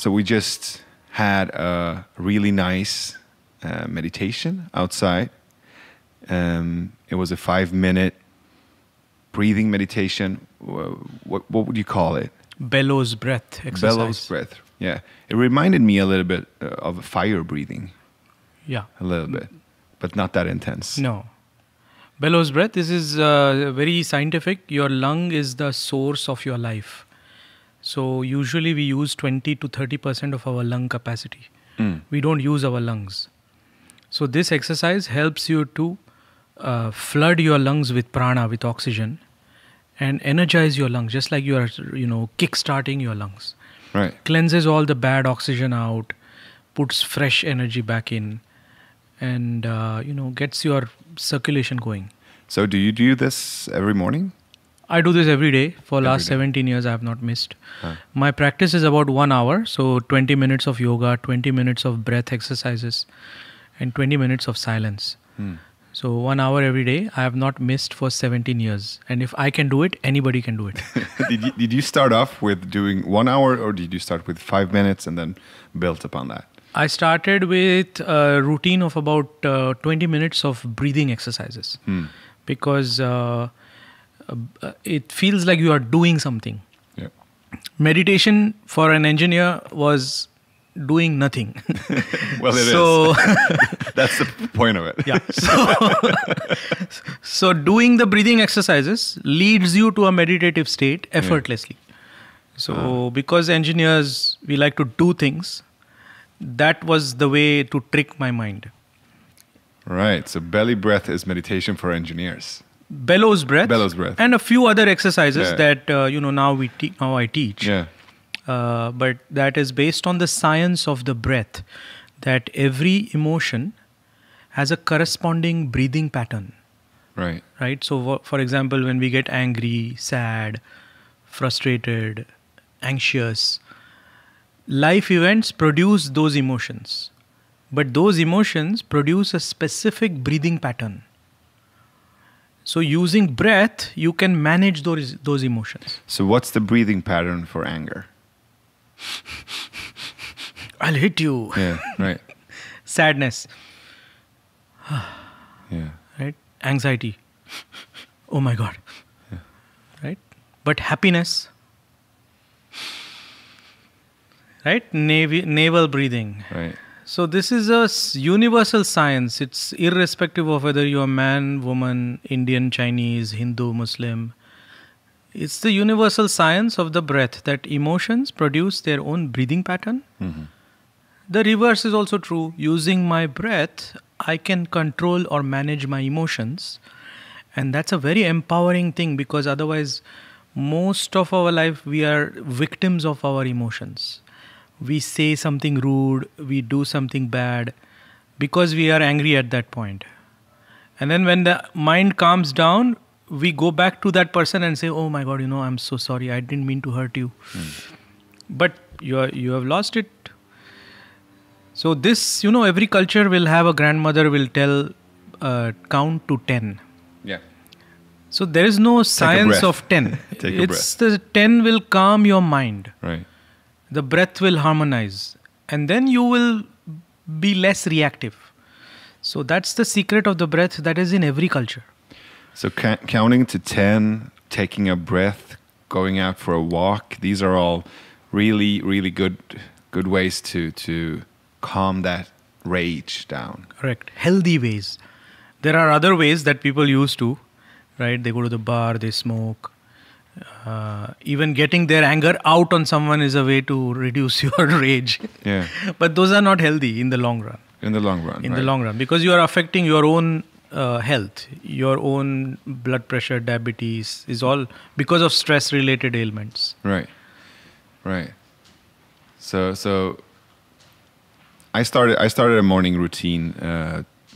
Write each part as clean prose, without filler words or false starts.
So we just had a really nice meditation outside. It was a 5-minute breathing meditation. What would you call it? Bellows breath exercise. Bellows breath. Yeah. It reminded me a little bit of fire breathing. Yeah. A little bit, but not that intense. No. Bellows breath, this is very scientific. Your lung is the source of your life. So usually we use 20 to 30% of our lung capacity. We don't use our lungs. So this exercise helps you to flood your lungs with prana, with oxygen, and energize your lungs, just like you are, kick-starting your lungs. Right. Cleanses all the bad oxygen out, puts fresh energy back in, and gets your circulation going. So do you do this every morning? I do this every day. For last 17 years, I have not missed. My practice is about 1 hour. So 20 minutes of yoga, 20 minutes of breath exercises, and 20 minutes of silence. So 1 hour every day. I have not missed for 17 years. And if I can do it, anybody can do it. Did you start off with doing 1 hour, or did you start with 5 minutes and then built upon that? I started with a routine of about 20 minutes of breathing exercises. Because it feels like you are doing something. Yeah. Meditation for an engineer was doing nothing. Well, it is. That's the point of it. Yeah. So doing the breathing exercises leads you to a meditative state effortlessly. So because engineers, we like to do things, that was the way to trick my mind. Right. So belly breath is meditation for engineers. Bellows breath. Bellows breath. And a few other exercises that, now I teach. Yeah. But that is based on the science of the breath, that every emotion has a corresponding breathing pattern. Right. Right. So, for example, when we get angry, sad, frustrated, anxious, life events produce those emotions. But those emotions produce a specific breathing pattern. So using breath, you can manage those emotions. So what's the breathing pattern for anger? I'll hit you. Yeah, right. Sadness. Yeah. Right? Anxiety. Oh my God. Yeah. Right? But happiness. Right? Navel breathing. Right. So this is a universal science. It's irrespective of whether you're man, woman, Indian, Chinese, Hindu, Muslim. It's the universal science of the breath that emotions produce their own breathing pattern. Mm-hmm. The reverse is also true. Using my breath, I can control or manage my emotions. And that's a very empowering thing, because otherwise, most of our life, we are victims of our emotions. We say something rude, we do something bad because we are angry at that point. And then when the mind calms down, we go back to that person and say, oh my God, I'm so sorry, I didn't mean to hurt you. But you have lost it. So this, every culture will have a grandmother will tell, count to 10. Yeah. So there is no science of 10. It's the 10 will calm your mind. Right. The breath will harmonize, and then you will be less reactive. So that's the secret of the breath that is in every culture. So counting to 10, taking a breath, going out for a walk, these are all really, really good ways to calm that rage down. Correct. Healthy ways. There are other ways that people use to, right? They go to the bar, they smoke. Even getting their anger out on someone is a way to reduce your rage. Yeah. But those are not healthy in the long run. In the long run. In the long run. Because you are affecting your own health. Your own blood pressure, diabetes is all because of stress-related ailments. Right. Right. So I started a morning routine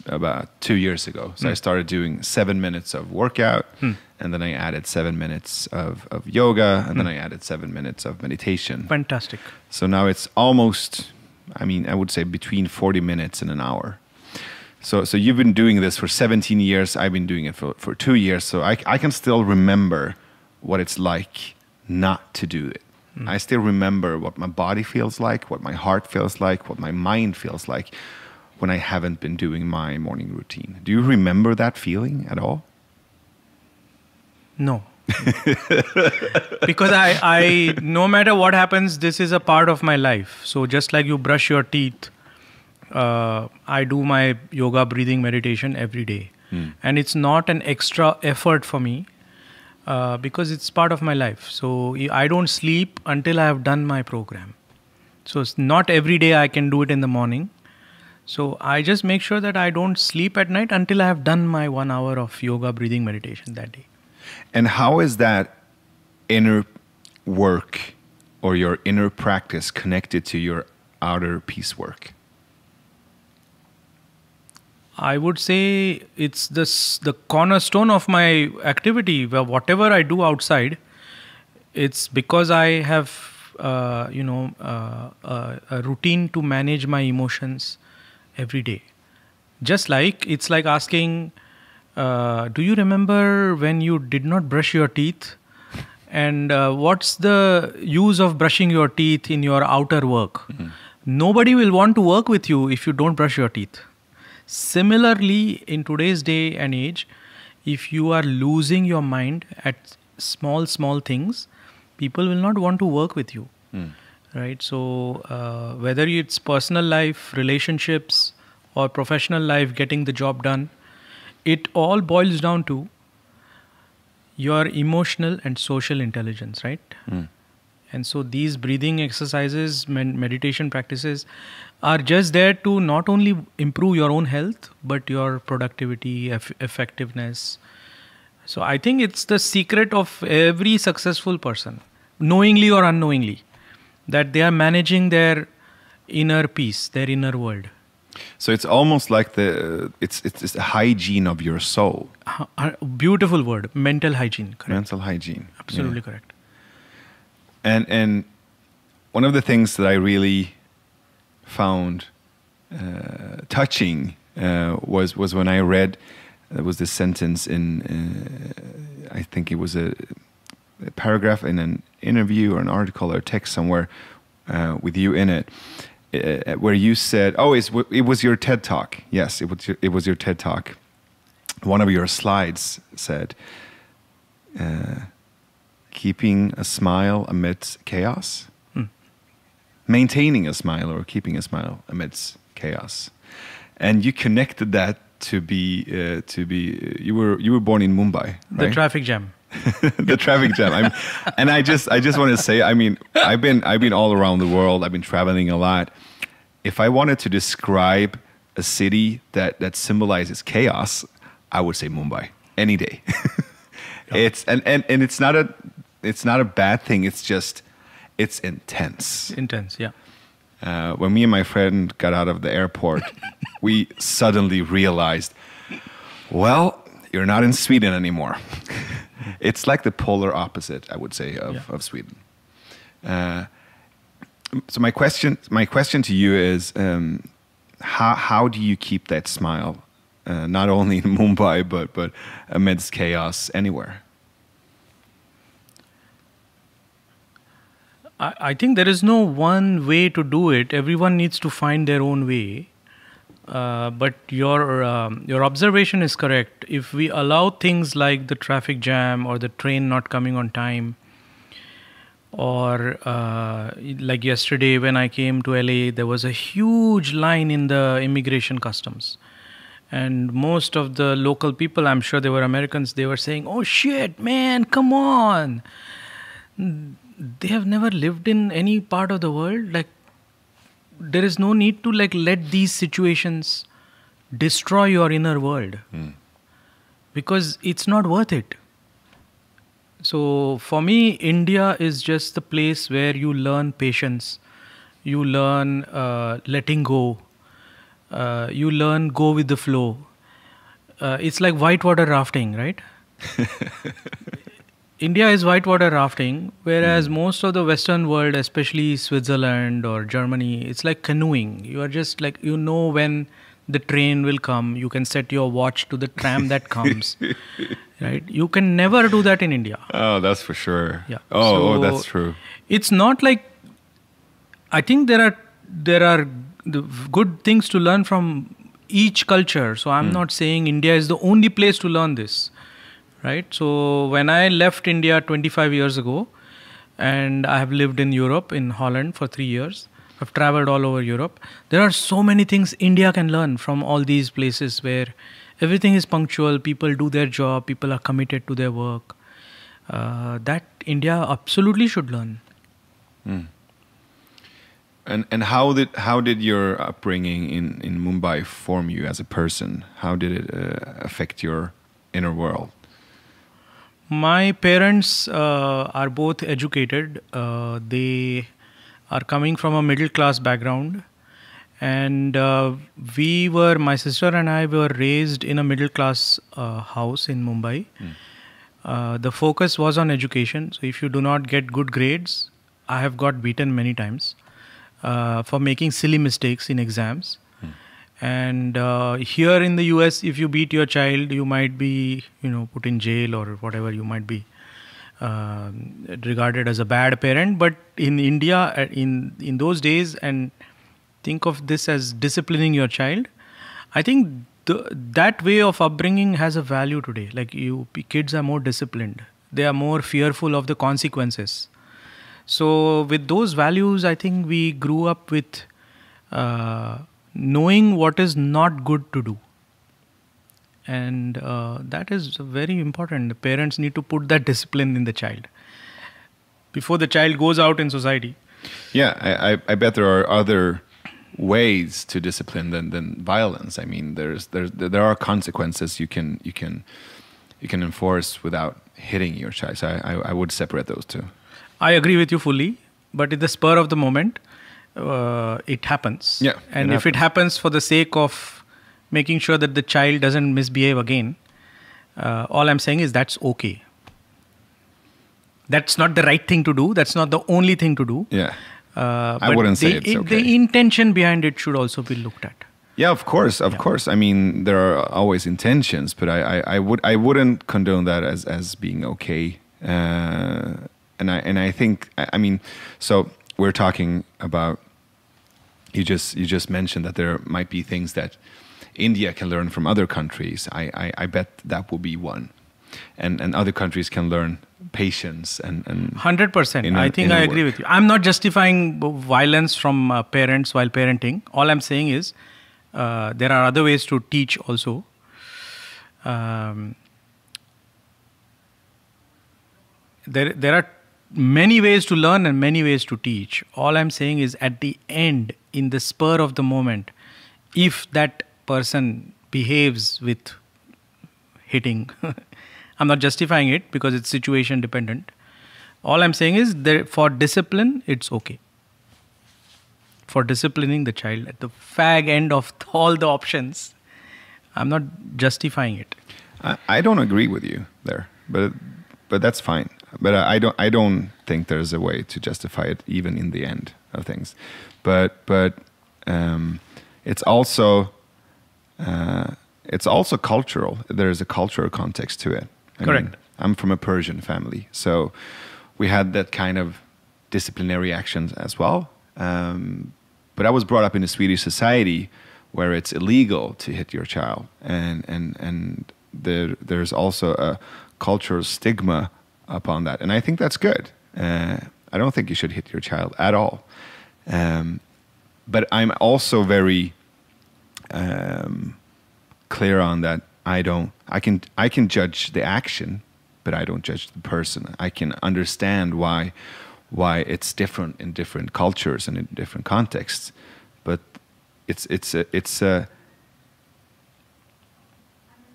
about 2 years ago. So I started doing 7 minutes of workout, and then I added 7 minutes of yoga, and then I added 7 minutes of meditation. Fantastic. So now it's almost, I would say between 40 minutes and an hour. So you've been doing this for 17 years. I've been doing it for 2 years. So I can still remember what it's like not to do it. I still remember what my body feels like, what my heart feels like, what my mind feels like when I haven't been doing my morning routine. Do you remember that feeling at all? No. Because I no matter what happens, this is a part of my life. So just like you brush your teeth, I do my yoga, breathing, meditation every day. And it's not an extra effort for me because it's part of my life. So I don't sleep until I have done my program. So it's not every day I can do it in the morning. So I just make sure that I don't sleep at night until I have done my 1 hour of yoga, breathing, meditation that day. And how is that inner work or your inner practice connected to your outer peace work? I would say it's the cornerstone of my activity. Whatever I do outside, it's because I have a routine to manage my emotions every day. Just like it's like asking, do you remember when you did not brush your teeth? And what's the use of brushing your teeth in your outer work? Nobody will want to work with you if you don't brush your teeth. Similarly, in today's day and age, if you are losing your mind at small things, people will not want to work with you. Right? So whether it's personal life, relationships, or professional life, getting the job done, it all boils down to your emotional and social intelligence, right? And so these breathing exercises, meditation practices are just there to not only improve your own health, but your productivity, effectiveness. So I think it's the secret of every successful person, knowingly or unknowingly, that they are managing their inner peace, their inner world. So it's almost like it's the hygiene of your soul. Beautiful word, mental hygiene. Correct. Mental hygiene. Absolutely correct. And one of the things that I really found touching was when I read, there was this sentence in, I think it was a paragraph in an interview or an article or text somewhere with you in it, where you said, it was your TED Talk. Yes, it was your TED Talk. One of your slides said, keeping a smile amidst chaos. Maintaining a smile or keeping a smile amidst chaos. And you connected that to be you were born in Mumbai, right? The traffic jam. The traffic jam. And I just want to say, I mean, I've been all around the world. I've been traveling a lot. If I wanted to describe a city that symbolizes chaos, I would say Mumbai any day. It's and it's not a bad thing. It's just it's intense. Intense, yeah. When me and my friend got out of the airport, we suddenly realized, well, you're not in Sweden anymore. It's like the polar opposite, I would say, of Sweden. So my question to you is, how do you keep that smile, not only in Mumbai but amidst chaos anywhere? I think there is no one way to do it. Everyone needs to find their own way. But your observation is correct. If we allow things like the traffic jam or the train not coming on time, or like yesterday when I came to LA, there was a huge line in the immigration customs. And most of the local people, I'm sure they were Americans, they were saying, "Oh shit, man, come on." They have never lived in any part of the world. Like, there is no need to let these situations destroy your inner world, because it's not worth it. So for me, India is just the place where you learn patience, you learn letting go, you learn go with the flow. It's like whitewater rafting, right? India is whitewater rafting, whereas most of the Western world, especially Switzerland or Germany, it's like canoeing. You are just like, when the train will come. You can set your watch to the tram that comes. Right? You can never do that in India. Oh, that's for sure. Yeah. Oh, that's true. It's not like, I think there are the good things to learn from each culture. So I'm not saying India is the only place to learn this, right? So when I left India 25 years ago, and I have lived in Europe, in Holland for 3 years, I've traveled all over Europe. There are so many things India can learn from all these places where everything is punctual, people do their job, people are committed to their work. That India absolutely should learn. And how did your upbringing in Mumbai form you as a person? How did it affect your inner world? My parents are both educated. They are coming from a middle class background, and my sister and I were raised in a middle class house in Mumbai. The focus was on education. So if you do not get good grades, I have got beaten many times for making silly mistakes in exams. And here in the US, if you beat your child, you might be, put in jail or whatever. You might be regarded as a bad parent. But in India, in those days, and think of this as disciplining your child, I think that way of upbringing has a value today. Like kids are more disciplined. They are more fearful of the consequences. So with those values, I think we grew up with knowing what is not good to do. And that is very important. The parents need to put that discipline in the child before the child goes out in society. Yeah, I bet there are other ways to discipline than violence. I mean, there are consequences you can enforce without hitting your child. So I would separate those two. I agree with you fully, but in the spur of the moment, it happens. Yeah, and if it happens for the sake of making sure that the child doesn't misbehave again, all I'm saying is that's okay. That's not the right thing to do. That's not the only thing to do. Yeah, I wouldn't say it's okay. The intention behind it should also be looked at. Yeah, of course. I mean, there are always intentions, but I wouldn't condone that as being okay. And I think, I mean, so we're talking about, you just mentioned that there might be things that India can learn from other countries. I bet that will be one, and other countries can learn patience and 100%. I think I agree with you. I'm not justifying violence from parents while parenting. All I'm saying is there are other ways to teach also. There are many ways to learn and many ways to teach. All I'm saying is at the end, in the spur of the moment, if that person behaves with hitting, I'm not justifying it because it's situation dependent. All I'm saying is for discipline, it's okay. For disciplining the child at the fag end of all the options, I'm not justifying it. I don't agree with you there, but that's fine. But I don't think there's a way to justify it even in the end of things. But it's also cultural. There's a cultural context to it. Correct. I'm from a Persian family, so we had that kind of disciplinary actions as well. But I was brought up in a Swedish society where it's illegal to hit your child, and there's also a cultural stigma upon that, and I think that's good. I don't think you should hit your child at all. But I'm also very clear on that. I can judge the action, but I don't judge the person. I can understand why it's different in different cultures and in different contexts, but it's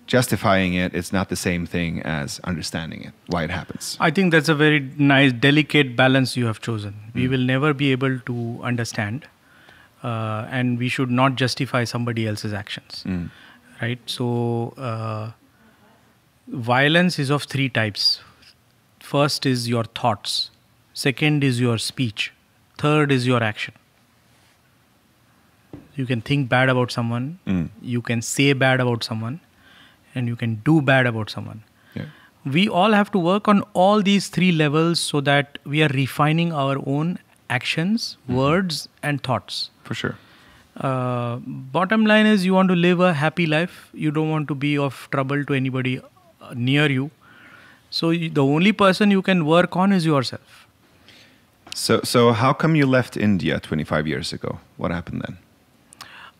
justifying it. It's not the same thing as understanding it, why it happens. I think that's a very nice, delicate balance you have chosen. We will never be able to understand, and we should not justify somebody else's actions. Right? So, violence is of 3 types. First is your thoughts. Second is your speech. Third is your action. You can think bad about someone, you can say bad about someone, and you can do bad about someone. Yeah. We all have to work on all these three levels so that we are refining our own actions, words, and thoughts. For sure. Bottom line is, you want to live a happy life. You don't want to be of trouble to anybody near you. So the only person you can work on is yourself. So how come you left India 25 years ago? What happened then?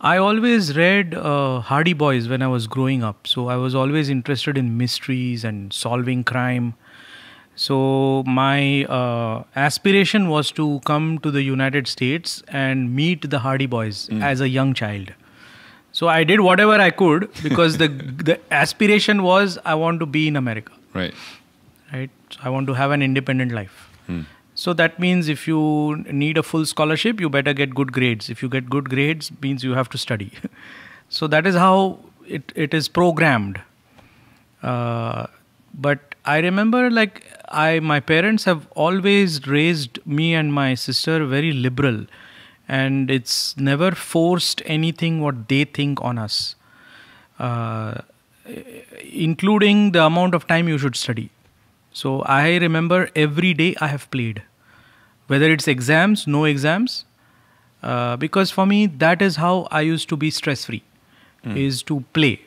I always read Hardy Boys when I was growing up. So I was always interested in mysteries and solving crime. So my aspiration was to come to the United States and meet the Hardy Boys as a young child. So I did whatever I could because the aspiration was, I want to be in America. Right. Right. So I want to have an independent life. So that means if you need a full scholarship, you better get good grades. If you get good grades, means you have to study. So that is how it is programmed. But I remember, like, my parents have always raised me and my sister very liberal, and it's never forced anything what they think on us, including the amount of time you should study. So I remember every day I have played, whether it's exams, no exams, because for me that is how I used to be stress-free, is to play.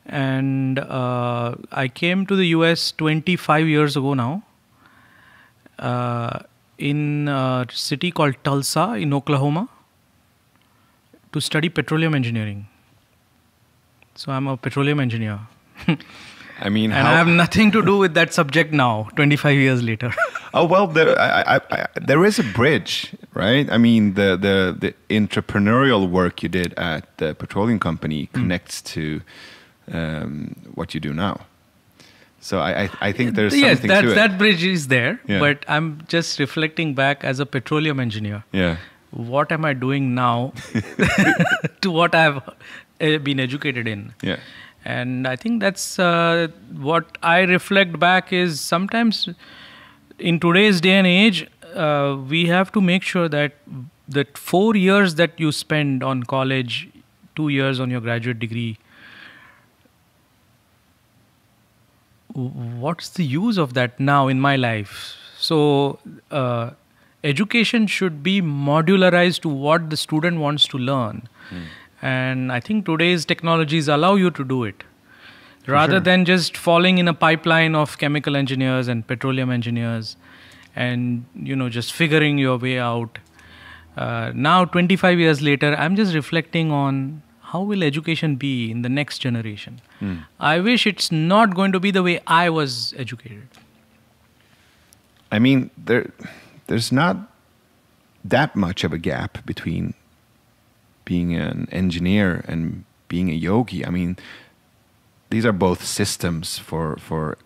And I came to the US 25 years ago now, in a city called Tulsa in Oklahoma, to study petroleum engineering. So I'm a petroleum engineer. I mean, and I have nothing to do with that subject now, 25 years later. Oh, well, there is a bridge, right? I mean, the entrepreneurial work you did at the petroleum company connects to what you do now. So I think there's something to it. That bridge is there, Yeah. but I'm just reflecting back as a petroleum engineer. Yeah. What am I doing now to what I've been educated in? Yeah. And I think that's what I reflect back is, sometimes in today's day and age, we have to make sure that 4 years that you spend on college, 2 years on your graduate degree, what's the use of that now in my life? So education should be modularized to what the student wants to learn. And I think today's technologies allow you to do it, rather than just falling in a pipeline of chemical engineers and petroleum engineers and, just figuring your way out. Now, 25 years later, I'm just reflecting on how will education be in the next generation. I wish it's not going to be the way I was educated. I mean, there's not that much of a gap between being an engineer and being a yogi. I mean, these are both systems for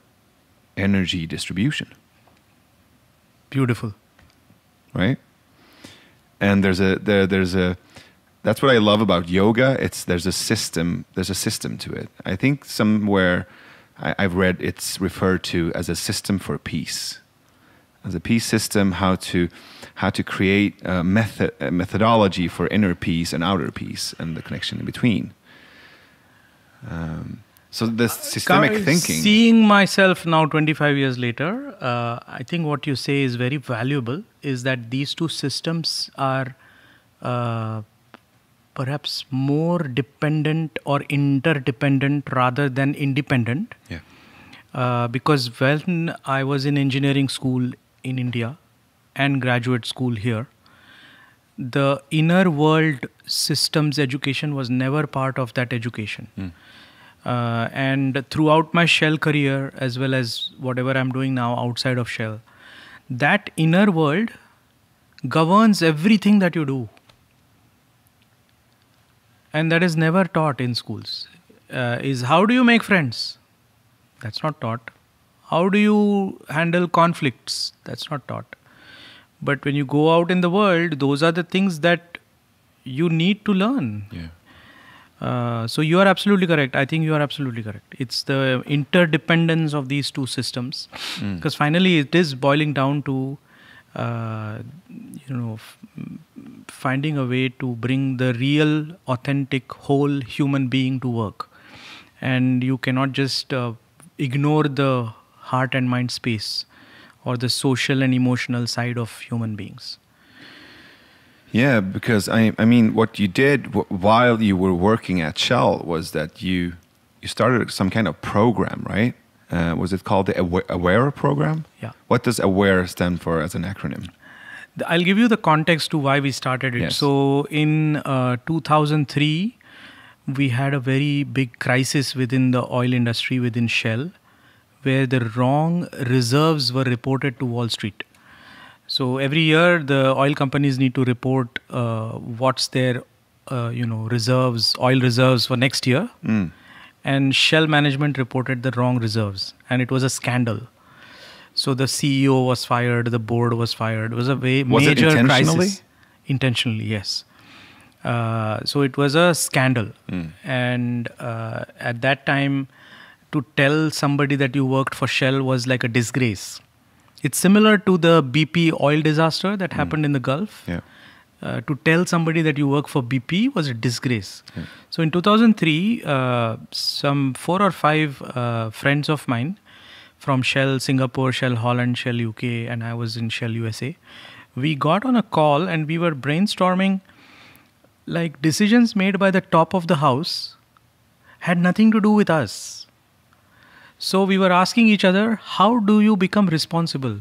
energy distribution. Beautiful. Right? And there's a that's what I love about yoga. There's a system to it. I think somewhere I've read it's referred to as a system for peace. As a peace system, how to create a methodology for inner peace and outer peace and the connection in between. So the systemic thinking. Seeing myself now 25 years later, I think what you say is very valuable, is that these two systems are perhaps more dependent or interdependent rather than independent. Yeah. Because when I was in engineering school in India and graduate school here, the inner world systems education was never part of that education. And throughout my Shell career, as well as whatever I'm doing now outside of Shell, that inner world governs everything that you do. And that is never taught in schools. Is how do you make friends? That's not taught. How do you handle conflicts? That's not taught. But when you go out in the world, those are the things that you need to learn. Yeah. So you are absolutely correct. I think you are absolutely correct. It's the interdependence of these two systems. Because finally it is boiling down to finding a way to bring the real, authentic, whole human being to work. And you cannot just ignore the heart and mind space or the social and emotional side of human beings. Yeah, because I mean, what you did while you were working at Shell was that you started some kind of program, right? Was it called the AWARE program? Yeah. What does AWARE stand for as an acronym? I'll give you the context to why we started it. Yes. So in 2003, we had a very big crisis within the oil industry, within Shell, where the wrong reserves were reported to Wall Street. So every year, the oil companies need to report what's their, reserves, oil reserves for next year. Mm. And Shell management reported the wrong reserves, and it was a scandal. So the CEO was fired, the board was fired. It was a major crisis. Intentionally, yes. So it was a scandal. Mm. And at that time, to tell somebody that you worked for Shell was like a disgrace. It's similar to the BP oil disaster that happened in the Gulf. Yeah. To tell somebody that you work for BP was a disgrace. Yeah. So in 2003, some 4 or 5 friends of mine from Shell Singapore, Shell Holland, Shell UK, and I was in Shell USA, we got on a call and we were brainstorming like decisions made by the top of the house had nothing to do with us. So we were asking each other, how do you become responsible?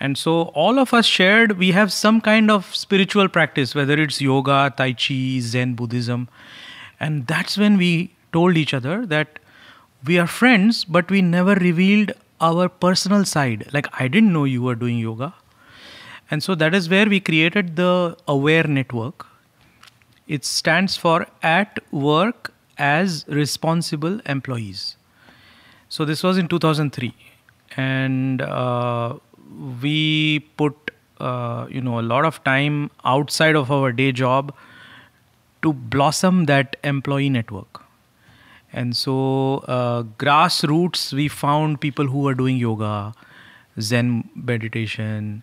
And so all of us shared, we have some kind of spiritual practice, whether it's yoga, Tai Chi, Zen, Buddhism. And that's when we told each other that we are friends, but we never revealed our personal side. Like, I didn't know you were doing yoga. And so that is where we created the AWARE network. It stands for At Work as Responsible Employees. So this was in 2003. And we put a lot of time outside of our day job to blossom that employee network. And so grassroots, we found people who were doing yoga, Zen meditation.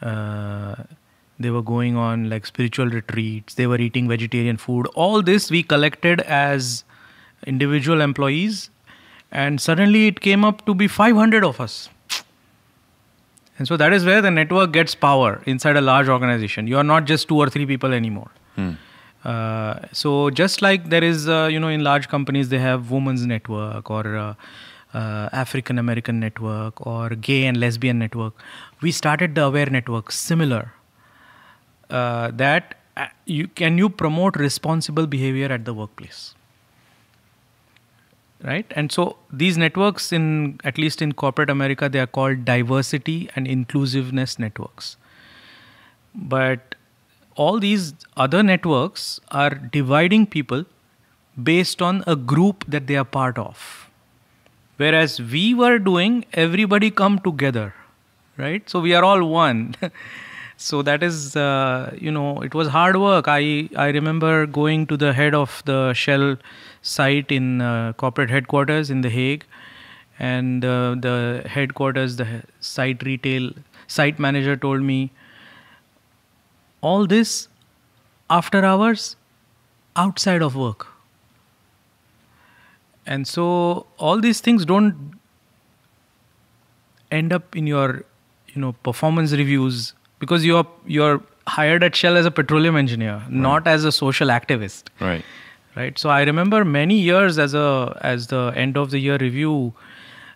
They were going on like spiritual retreats. They were eating vegetarian food. All this we collected as individual employees. And suddenly it came up to be 500 of us. And so that is where the network gets power inside a large organization. You are not just 2 or 3 people anymore. So just like there is, in large companies, they have women's network or African American network or gay and lesbian network. We started the AWARE network, similar. That you promote responsible behavior at the workplace. Right? And so these networks, at least in corporate America, they are called diversity and inclusiveness networks. But all these other networks are dividing people based on a group that they are part of. Whereas we were doing everybody come together, right? So we are all one. So that is, it was hard work. I remember going to the head of the Shell site in corporate headquarters in The Hague, and the headquarters, the site manager told me, all this after hours, outside of work. And so all these things don't end up in your, performance reviews, because you're hired at Shell as a petroleum engineer, right, not as a social activist. Right. Right. So I remember many years as the end of the year review,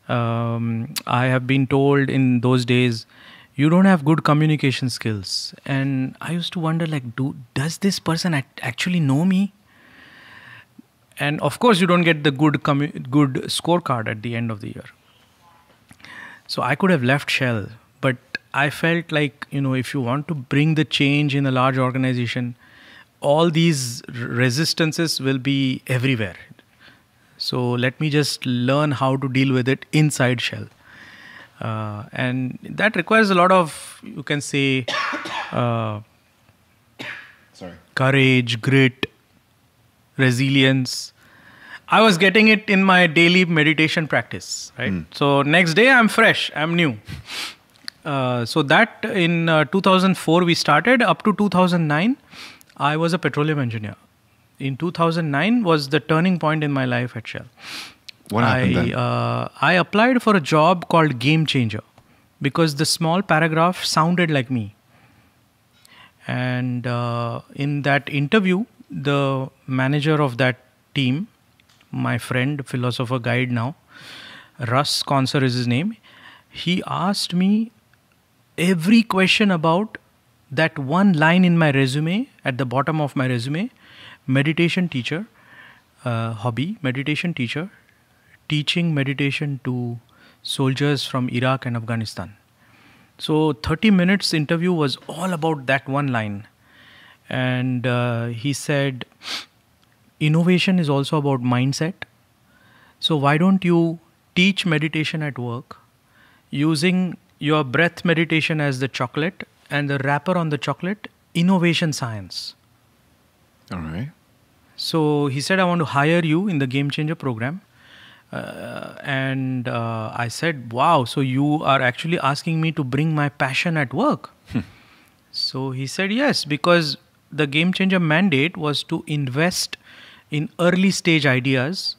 I have been told in those days, you don't have good communication skills. And I used to wonder, like, does this person actually know me? And of course, you don't get the good scorecard at the end of the year. So I could have left Shell, but I felt like, if you want to bring the change in a large organization, all these resistances will be everywhere. So let me just learn how to deal with it inside Shell. And that requires a lot of, you can say, courage, grit, resilience. I was getting it in my daily meditation practice, right? So next day I'm fresh, I'm new. So that in 2004 we started. Up to 2009, I was a petroleum engineer. In 2009 was the turning point in my life at Shell. What happened then? I applied for a job called Game Changer because the small paragraph sounded like me. And in that interview, the manager of that team, my friend, philosopher guide now, Russ Conser is his name, he asked me every question about that one line in my resume, at the bottom of my resume, meditation teacher, hobby, meditation teacher, teaching meditation to soldiers from Iraq and Afghanistan. So 30 minutes interview was all about that one line. And he said, innovation is also about mindset. So why don't you teach meditation at work using your breath meditation as the chocolate and the wrapper on the chocolate, innovation science. All right. So he said, I want to hire you in the Game Changer program. And I said, wow, so you are actually asking me to bring my passion at work. So he said, yes, because the Game Changer mandate was to invest in early stage ideas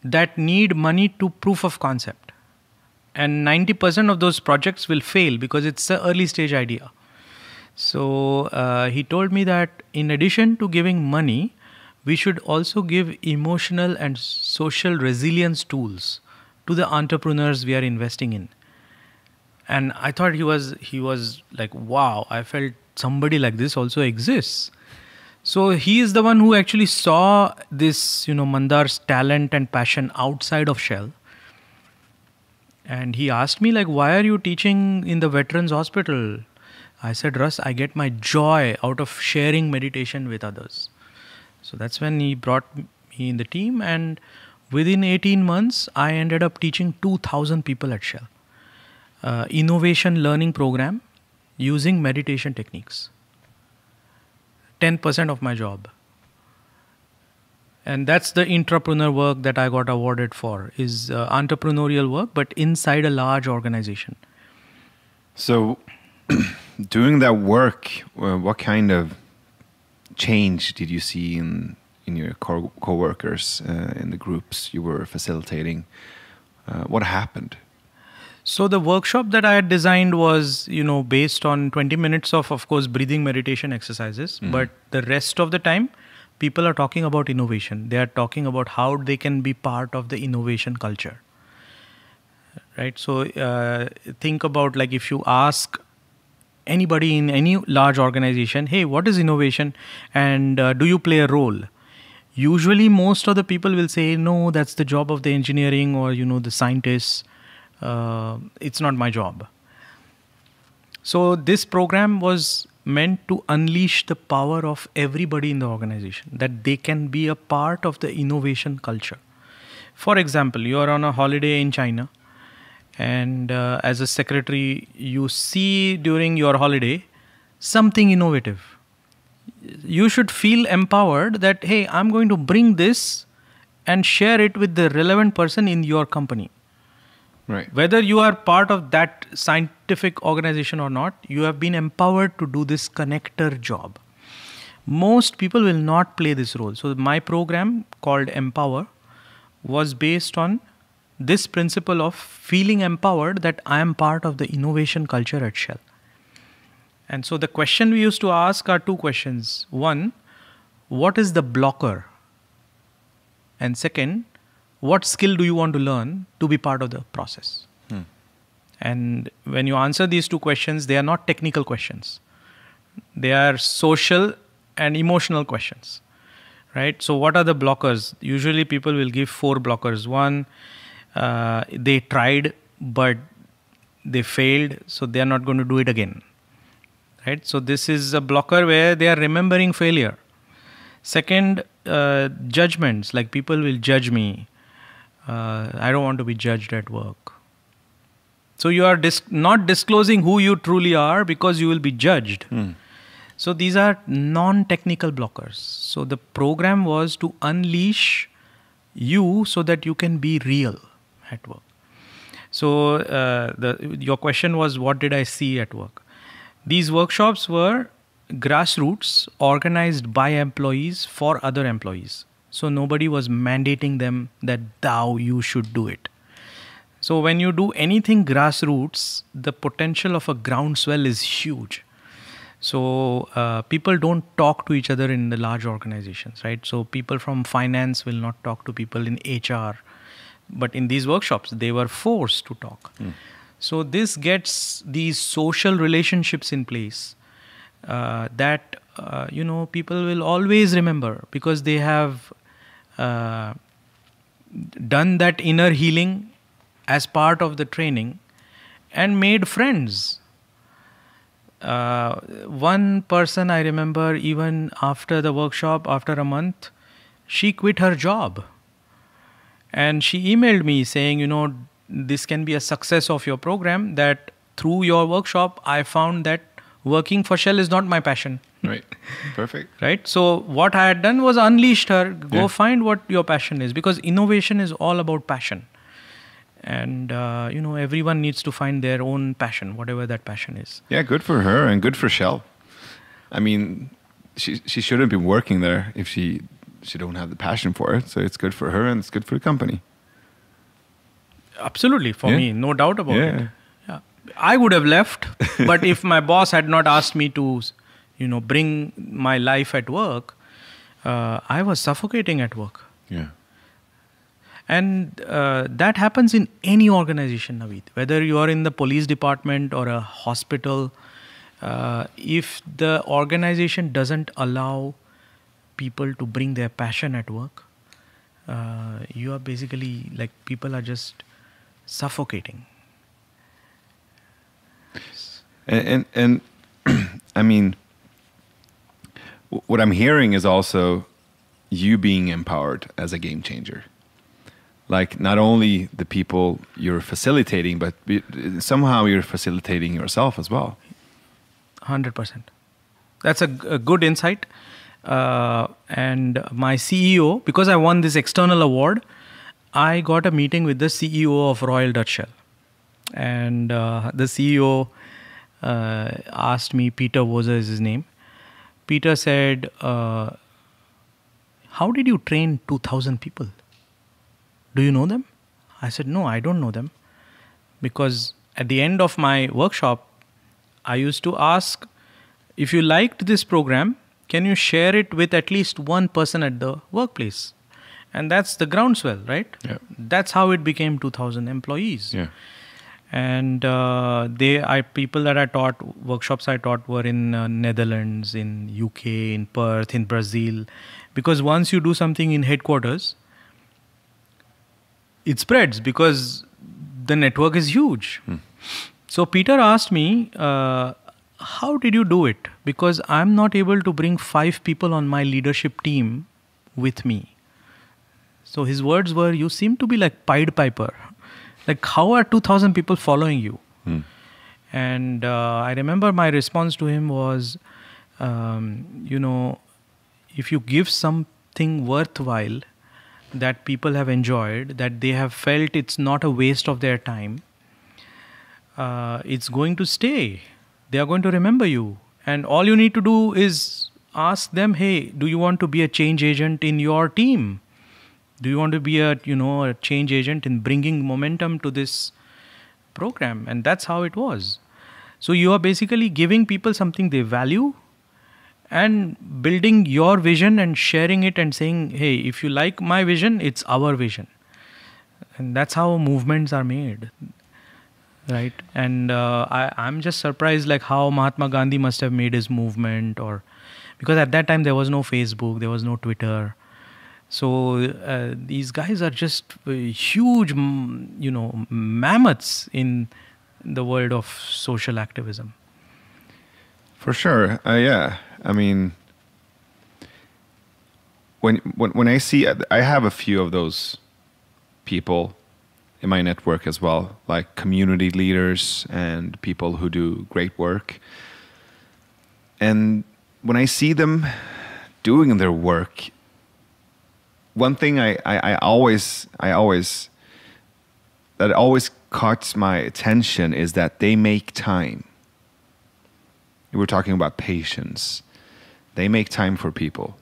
that need money to proof of concept. And 90% of those projects will fail because it's an early stage idea. So he told me that in addition to giving money, we should also give emotional and social resilience tools to the entrepreneurs we are investing in. And I thought he was like, wow, I felt somebody like this also exists. So he is the one who actually saw this, Mandar's talent and passion outside of Shell. And he asked me, like, why are you teaching in the Veterans Hospital? I said, Russ, I get my joy out of sharing meditation with others. So that's when he brought me in the team. And within 18 months, I ended up teaching 2,000 people at Shell. Innovation learning program using meditation techniques. 10% of my job. And that's the entrepreneur work that I got awarded for, is entrepreneurial work, but inside a large organization. So doing that work, what kind of change did you see in your co-workers, in the groups you were facilitating? What happened? So the workshop that I had designed was, based on 20 minutes of course, breathing meditation exercises. Mm-hmm. But the rest of the time, people are talking about innovation. They are talking about how they can be part of the innovation culture. Right? So think about, like, if you ask anybody in any large organization, hey, what is innovation? And do you play a role? Usually most of the people will say, no, that's the job of the engineering or, the scientists. It's not my job. So this program was meant to unleash the power of everybody in the organization, that they can be a part of the innovation culture. For example, you are on a holiday in China, and as a secretary, you see during your holiday something innovative. You should feel empowered that, hey, I'm going to bring this and share it with the relevant person in your company. Right. Whether you are part of that scientific organization or not, you have been empowered to do this connector job. Most people will not play this role. So my program called Empower was based on this principle of feeling empowered that I am part of the innovation culture at Shell. And so the question we used to ask are two questions. One, what is the blocker? And second, what skill do you want to learn to be part of the process? And when you answer these two questions, they are not technical questions. They are social and emotional questions, right? So what are the blockers? Usually people will give 4 blockers. One, they tried, but they failed, so they are not going to do it again, right? So this is a blocker where they are remembering failure. Second, judgments, like people will judge me. I don't want to be judged at work. So you are not disclosing who you truly are because you will be judged. So these are non-technical blockers. So the program was to unleash you so that you can be real at work. So your question was, what did I see at work? These workshops were grassroots, organized by employees for other employees. So nobody was mandating them that you should do it. So when you do anything grassroots, the potential of a groundswell is huge. So people don't talk to each other in the large organizations, right? So people from finance will not talk to people in HR. But in these workshops, they were forced to talk. So this gets these social relationships in place that people will always remember, because they have done that inner healing as part of the training and made friends. One person I remember, even after the workshop, after a month, she quit her job. And she emailed me saying, this can be a success of your program, that through your workshop, I found that working for Shell is not my passion. Right. Perfect. Right. So what I had done was unleashed her. Go find what your passion is, because innovation is all about passion. And, everyone needs to find their own passion, whatever that passion is. Yeah, good for her and good for Shell. I mean, she shouldn't be working there if she don't have the passion for it. So it's good for her and it's good for the company. Absolutely, for me, no doubt about it. Yeah. I would have left, but if my boss had not asked me to, bring my life at work, I was suffocating at work. Yeah. And that happens in any organization, Naveed. Whether you are in the police department or a hospital, if the organization doesn't allow people to bring their passion at work, you are basically like, people are just suffocating. And I mean, what I'm hearing is also you being empowered as a game changer. Like, not only the people you're facilitating, but somehow you're facilitating yourself as well. 100%. That's a good insight. And my CEO, because I won this external award, I got a meeting with the CEO of Royal Dutch Shell. And the CEO asked me, Peter Wozer is his name. Peter said, how did you train 2,000 people? Do you know them? I said, no, I don't know them. Because at the end of my workshop, I used to ask, if you liked this program, can you share it with at least one person at the workplace? And that's the groundswell, right? Yeah. That's how it became 2,000 employees. Yeah. And people that I taught, workshops I taught were in Netherlands, in UK, in Perth, in Brazil. Because once you do something in headquarters, it spreads because the network is huge. So Peter asked me, how did you do it? Because I'm not able to bring 5 people on my leadership team with me. So his words were, you seem to be like Pied Piper. Like, how are 2,000 people following you? And I remember my response to him was, if you give something worthwhile that people have enjoyed, that they have felt it's not a waste of their time, it's going to stay. They are going to remember you. And all you need to do is ask them, hey, do you want to be a change agent in your team? Do you want to be a change agent in bringing momentum to this program? And that's how it was. So you are basically giving people something they value and building your vision and sharing it and saying, hey, if you like my vision, it's our vision. And that's how movements are made. Right. And I'm just surprised like how Mahatma Gandhi must have made his movement, or because at that time there was no Facebook, there was no Twitter. So these guys are just huge, mammoths in the world of social activism. For sure. Yeah. I mean, when I see, I have a few of those people in my network as well, like community leaders and people who do great work. And when I see them doing their work, one thing I always that always caught my attention is that they make time. We're talking about patience. They make time for people.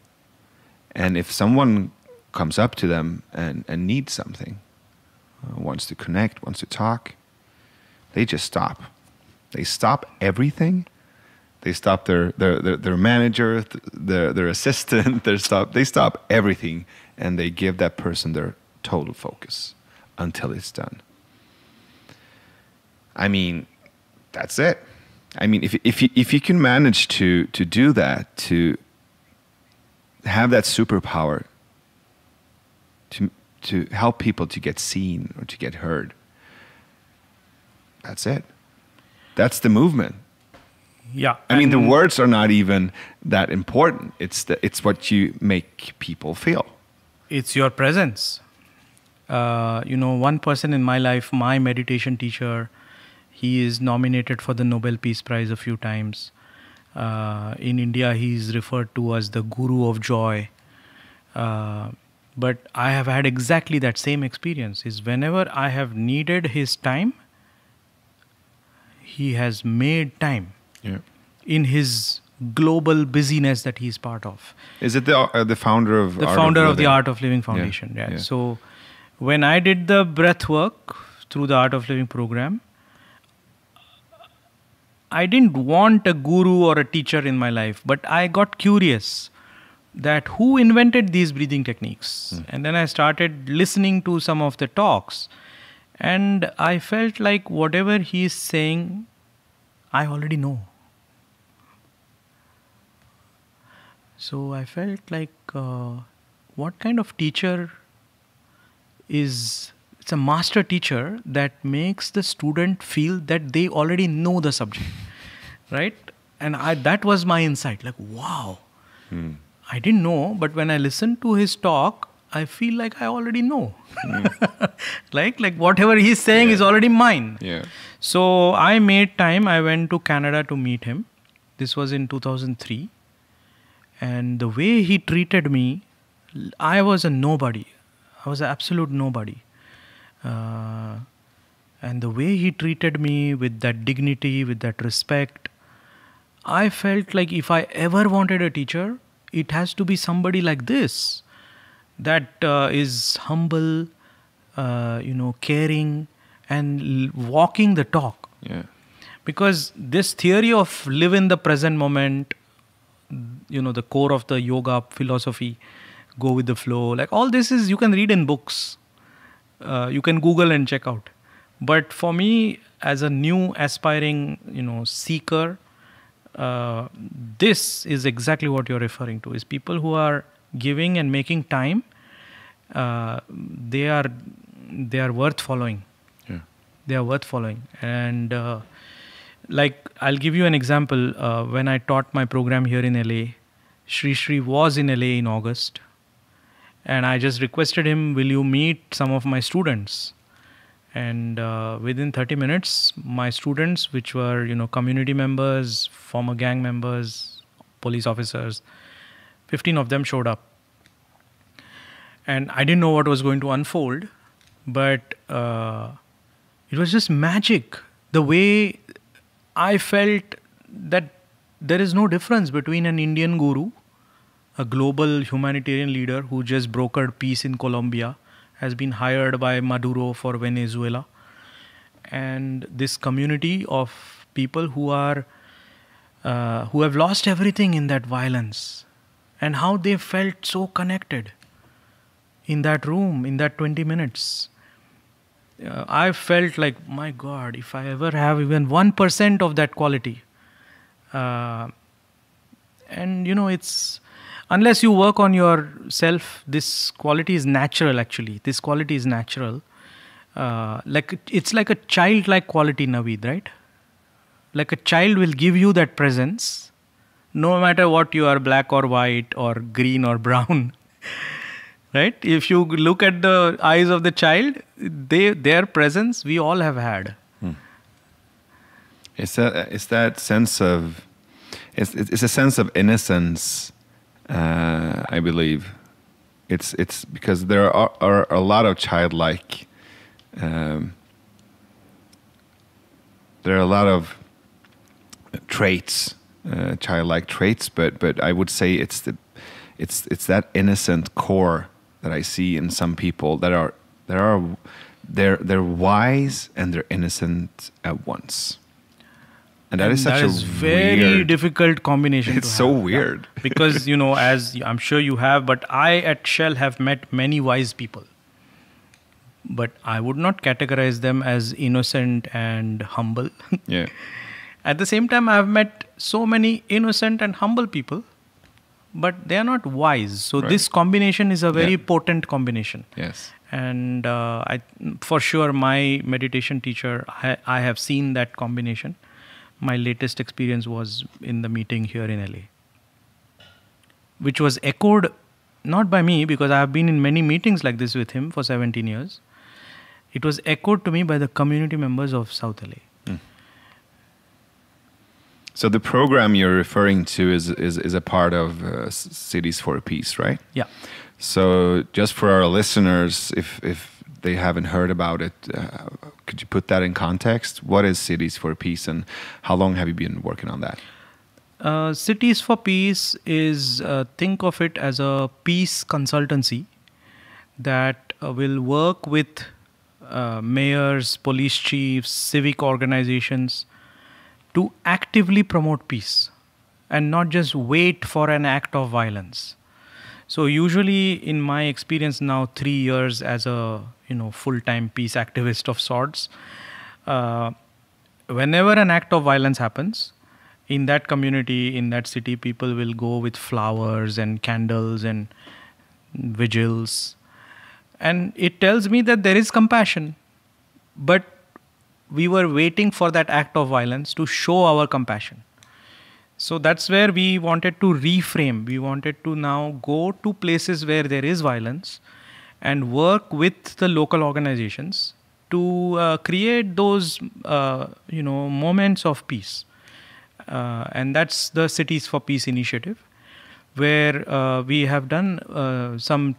And if someone comes up to them and needs something, wants to connect, wants to talk, they just stop. They stop everything. They stop their manager, their assistant. They stop everything, and they give that person their total focus until it's done. I mean, that's it. I mean, if you can manage to do that, to have that superpower, to help people to get seen or to get heard, that's it. That's the movement. Yeah. I mean, the words are not even that important. It's what you make people feel. It's your presence. One person in my life, my meditation teacher, he is nominated for the Nobel Peace Prize a few times. In India, he is referred to as the Guru of Joy. But I have had exactly that same experience. Is whenever I have needed his time, he has made time. Yeah. In his global busyness that he's part of. Is it the founder of the founder of the Art of Living Foundation? Yeah. So when I did the breath work through the Art of Living program, I didn't want a guru or a teacher in my life, but I got curious that who invented these breathing techniques. And then I started listening to some of the talks, and I felt like whatever he's saying, I already know. So I felt like, what kind of teacher is... It's a master teacher that makes the student feel that they already know the subject, right? And that was my insight, like, wow, I didn't know, but when I listened to his talk, I feel like I already know. like whatever he's saying is already mine. Yeah. So I made time. I went to Canada to meet him. This was in 2003. And the way he treated me, I was a nobody. I was an absolute nobody. And the way he treated me with that dignity, with that respect, I felt like if I ever wanted a teacher, it has to be somebody like this, that is humble, caring, and walking the talk. Yeah. Because this theory of live in the present moment, the core of the yoga philosophy, go with the flow, like all this is, you can read in books. You can Google and check out. But for me, as a new aspiring, seeker, this is exactly what you're referring to. Is people who are giving and making time. They are worth following. Yeah. They are worth following. And I'll give you an example. When I taught my program here in LA, Sri was in LA in August. And I just requested him, will you meet some of my students? And within 30 minutes, my students, which were, community members, former gang members, police officers, 15 of them showed up. And I didn't know what was going to unfold, but it was just magic. The way I felt that there is no difference between an Indian guru, a global humanitarian leader who just brokered peace in Colombia, has been hired by Maduro for Venezuela, and this community of people who have lost everything in that violence, and how they felt so connected in that room, in that 20 minutes. I felt like, my God, if I ever have even 1% of that quality, and it's... Unless you work on yourself, this quality is natural actually. This quality is natural. It's like a childlike quality, Naveed, right? Like a child will give you that presence, no matter what you are, black or white or green or brown. Right? If you look at the eyes of the child, their presence we all have had. It's that sense of... It's a sense of innocence. I believe it's because there are a lot of childlike there are a lot of traits, childlike traits, but I would say it's that innocent core that I see in some people they're wise and they're innocent at once. And that is such a very weird, difficult combination. It's so weird. Because, as I'm sure you have, but I at Shell have met many wise people. But I would not categorize them as innocent and humble. Yeah. At the same time, I've met so many innocent and humble people, but they are not wise. So this combination is a very potent combination. Yes. And for sure, my meditation teacher, I have seen that combination. My latest experience was in the meeting here in LA, which was echoed not by me, because I have been in many meetings like this with him for 17 years. It was echoed to me by the community members of South LA. So the program you're referring to is a part of Cities for Peace, right? Yeah. So just for our listeners, if they haven't heard about it, could you put that in context? What is Cities for Peace, and how long have you been working on that? Cities for Peace is, think of it as a peace consultancy that will work with mayors, police chiefs, civic organizations to actively promote peace and not just wait for an act of violence. So usually, in my experience now, 3 years as a full-time peace activist of sorts, whenever an act of violence happens in that community, in that city, people will go with flowers and candles and vigils, and it tells me that there is compassion, but we were waiting for that act of violence to show our compassion. So that's where we wanted to reframe. We wanted to now go to places where there is violence and work with the local organizations to create those, moments of peace. And that's the Cities for Peace initiative, where we have done some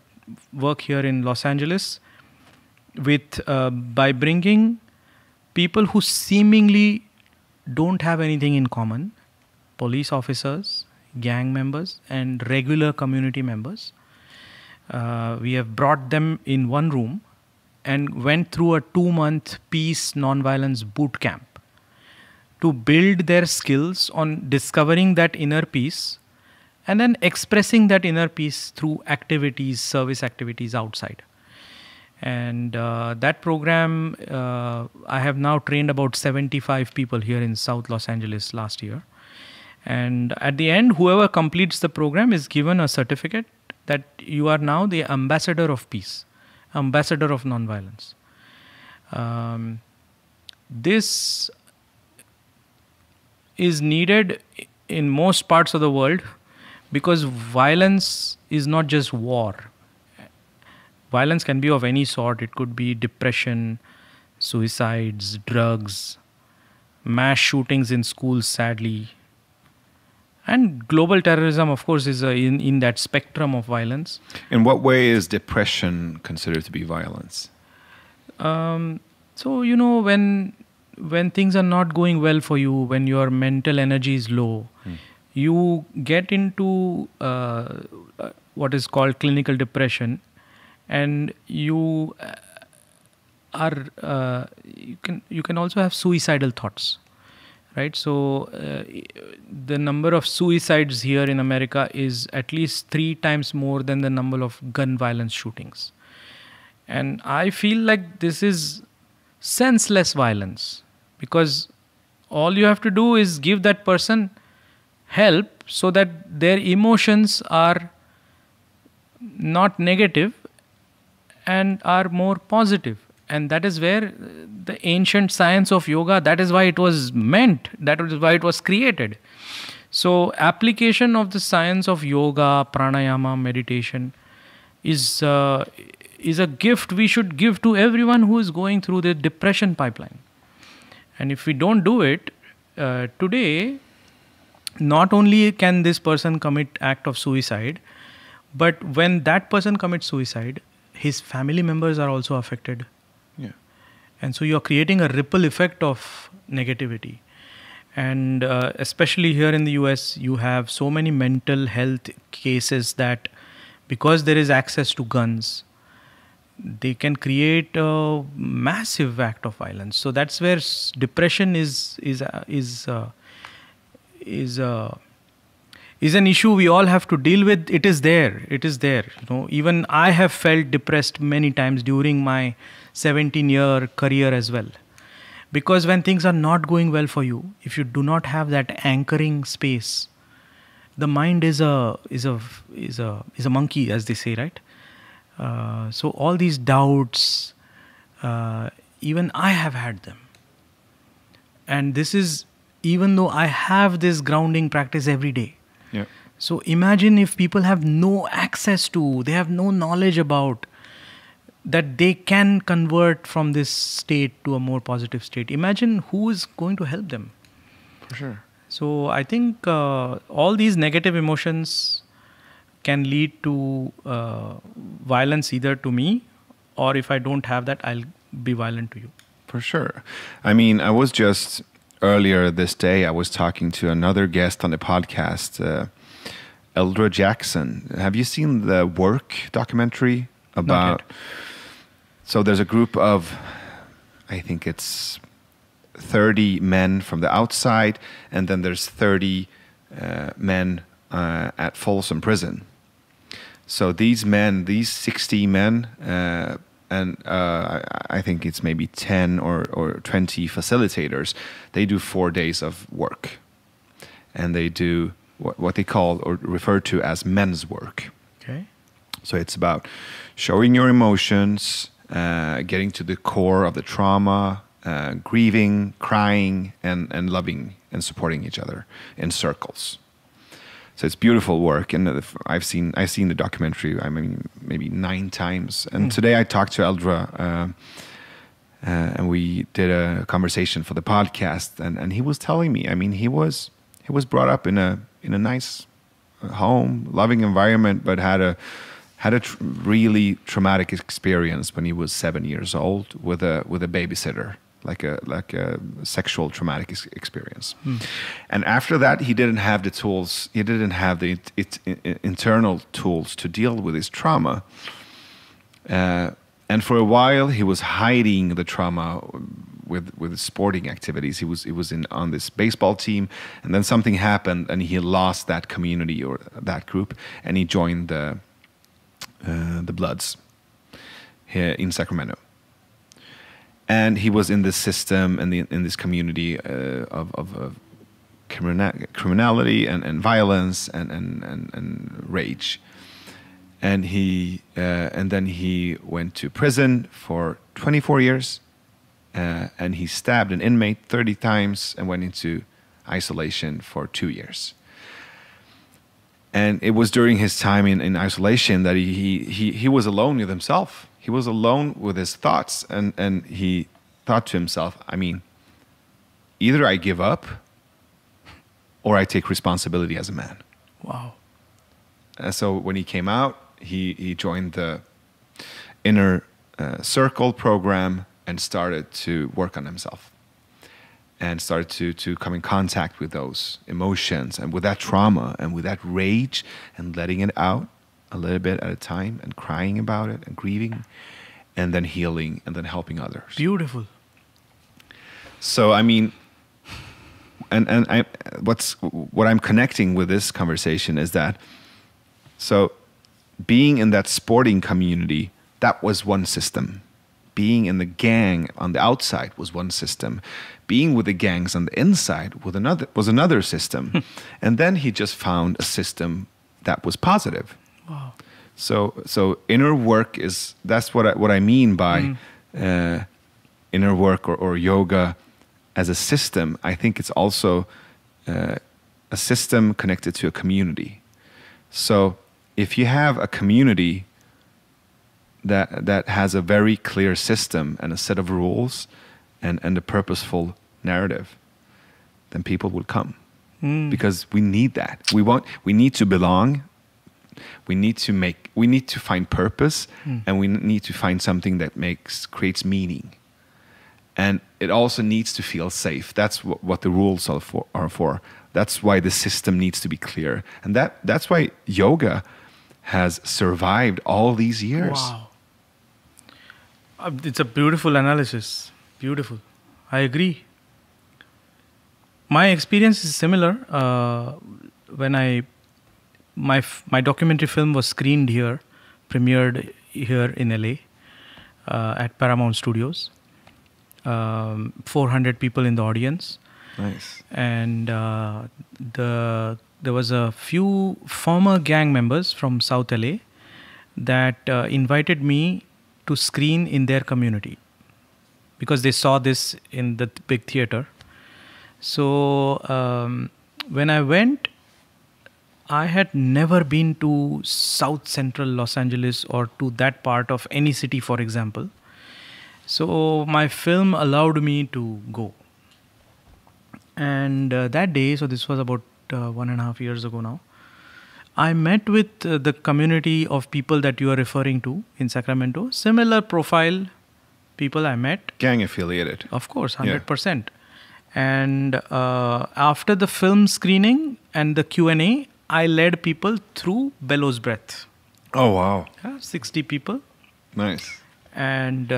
work here in Los Angeles with by bringing people who seemingly don't have anything in common, police officers, gang members, and regular community members. We have brought them in one room and went through a 2-month peace nonviolence boot camp to build their skills on discovering that inner peace and then expressing that inner peace through activities, service activities outside. And that program, I have now trained about 75 people here in South Los Angeles last year. And at the end, whoever completes the program is given a certificate that you are now the ambassador of peace, ambassador of nonviolence. This is needed in most parts of the world because violence is not just war. Violence can be of any sort. It could be depression, suicides, drugs, mass shootings in schools, sadly. And global terrorism, of course, is in that spectrum of violence. In what way is depression considered to be violence? So, when things are not going well for you, when your mental energy is low, you get into what is called clinical depression, and you can also have suicidal thoughts. Right, so the number of suicides here in America is at least 3 times more than the number of gun violence shootings. And I feel like this is senseless violence, because all you have to do is give that person help so that their emotions are not negative and are more positive. And that is where the ancient science of yoga, that is why it was meant, that is why it was created. So application of the science of yoga, pranayama, meditation is a gift we should give to everyone who is going through the depression pipeline. And if we don't do it, today, not only can this person commit act of suicide, but when that person commits suicide, his family members are also affected. And so you're creating a ripple effect of negativity. And especially here in the US, you have so many mental health cases that because there is access to guns, they can create a massive act of violence. So that's where depression is an issue we all have to deal with. It is there. Even I have felt depressed many times during my 17-year career as well. Because when things are not going well for you, if you do not have that anchoring space, the mind is a monkey, as they say, right? So all these doubts, even I have had them. And this is even though I have this grounding practice every day. Yeah. So imagine if people have no access to, they have no knowledge about that they can convert from this state to a more positive state. Imagine who is going to help them. For sure. So I think all these negative emotions can lead to violence either to me, or if I don't have that, I'll be violent to you. For sure. I mean, I was just earlier this day, I was talking to another guest on the podcast, Eldra Jackson. Have you seen the Work documentary about... So there's a group of, I think it's 30 men from the outside, and then there's 30 men at Folsom Prison. So these 60 men, and I think it's maybe 10 or 20 facilitators, they do 4 days of work. And they do what they call or refer to as men's work. Okay. So it's about showing your emotions, getting to the core of the trauma, grieving, crying, and loving and supporting each other in circles. So it's beautiful work, and I've seen the documentary. I mean, maybe 9 times. And today I talked to Eldra, and we did a conversation for the podcast. And he was telling me, I mean, he was brought up in a nice home, loving environment, but had a really traumatic experience when he was 7 years old with a babysitter. Like a sexual traumatic experience. And after that, he didn't have the tools. He didn't have the internal tools to deal with his trauma. And for a while, he was hiding the trauma with sporting activities. He was on this baseball team, and then something happened, and he lost that community or that group, and he joined the Bloods here in Sacramento. And he was in this system and in this community of criminality and violence and rage. And then he went to prison for 24 years, and he stabbed an inmate 30 times and went into isolation for 2 years. And it was during his time in isolation that he was alone with himself. He was alone with his thoughts, and he thought to himself, I mean, either I give up or I take responsibility as a man. Wow. So when he came out, he joined the Inner Circle program and started to work on himself and started to come in contact with those emotions and with that trauma and with that rage and letting it out a little bit at a time and crying about it and grieving and then healing and then helping others. Beautiful. So, I mean, and what I'm connecting with this conversation is that, so being in that sporting community, that was one system. Being in the gang on the outside was one system. Being with the gangs on the inside was another system. And then he just found a system that was positive. Wow. So inner work that's what I mean by inner work or yoga as a system. I think it's also a system connected to a community. So if you have a community that has a very clear system and a set of rules and a purposeful narrative, then people will come. Because we need that. We need to belong. We need to find purpose, and we need to find something that creates meaning. And it also needs to feel safe. That's what the rules are for. That's why the system needs to be clear. And that's why yoga has survived all these years. Wow. It's a beautiful analysis. Beautiful. I agree. My experience is similar. When my documentary film was screened here, premiered here in LA at Paramount Studios. 400 people in the audience. Nice. And there was a few former gang members from South LA that invited me to screen in their community because they saw this in the big theater. So when I went, I had never been to South Central Los Angeles or to that part of any city, for example. So my film allowed me to go. And that day, so this was about 1.5 years ago now, I met with the community of people that you are referring to in Sacramento. Similar profile people I met. Gang affiliated. Of course, 100%. Yeah. And after the film screening and the Q&A, I led people through Bellows Breath. Oh, wow. 60 people. Nice. And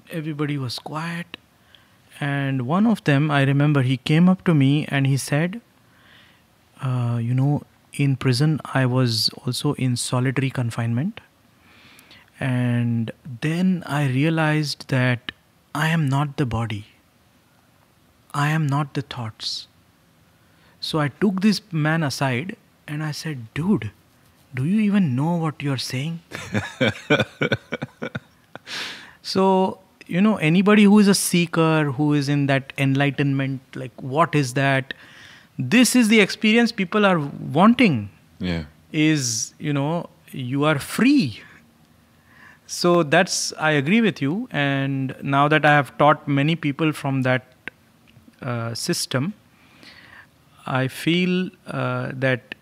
everybody was quiet. And one of them, I remember, he came up to me and he said, in prison, I was also in solitary confinement. And then I realized that I am not the body. I am not the thoughts. So I took this man aside and I said, dude, do you even know what you're saying? So, anybody who is a seeker, who is in that enlightenment, like what is that? This is the experience people are wanting. Yeah. Is, you are free. So I agree with you. And now that I have taught many people from that system, I feel that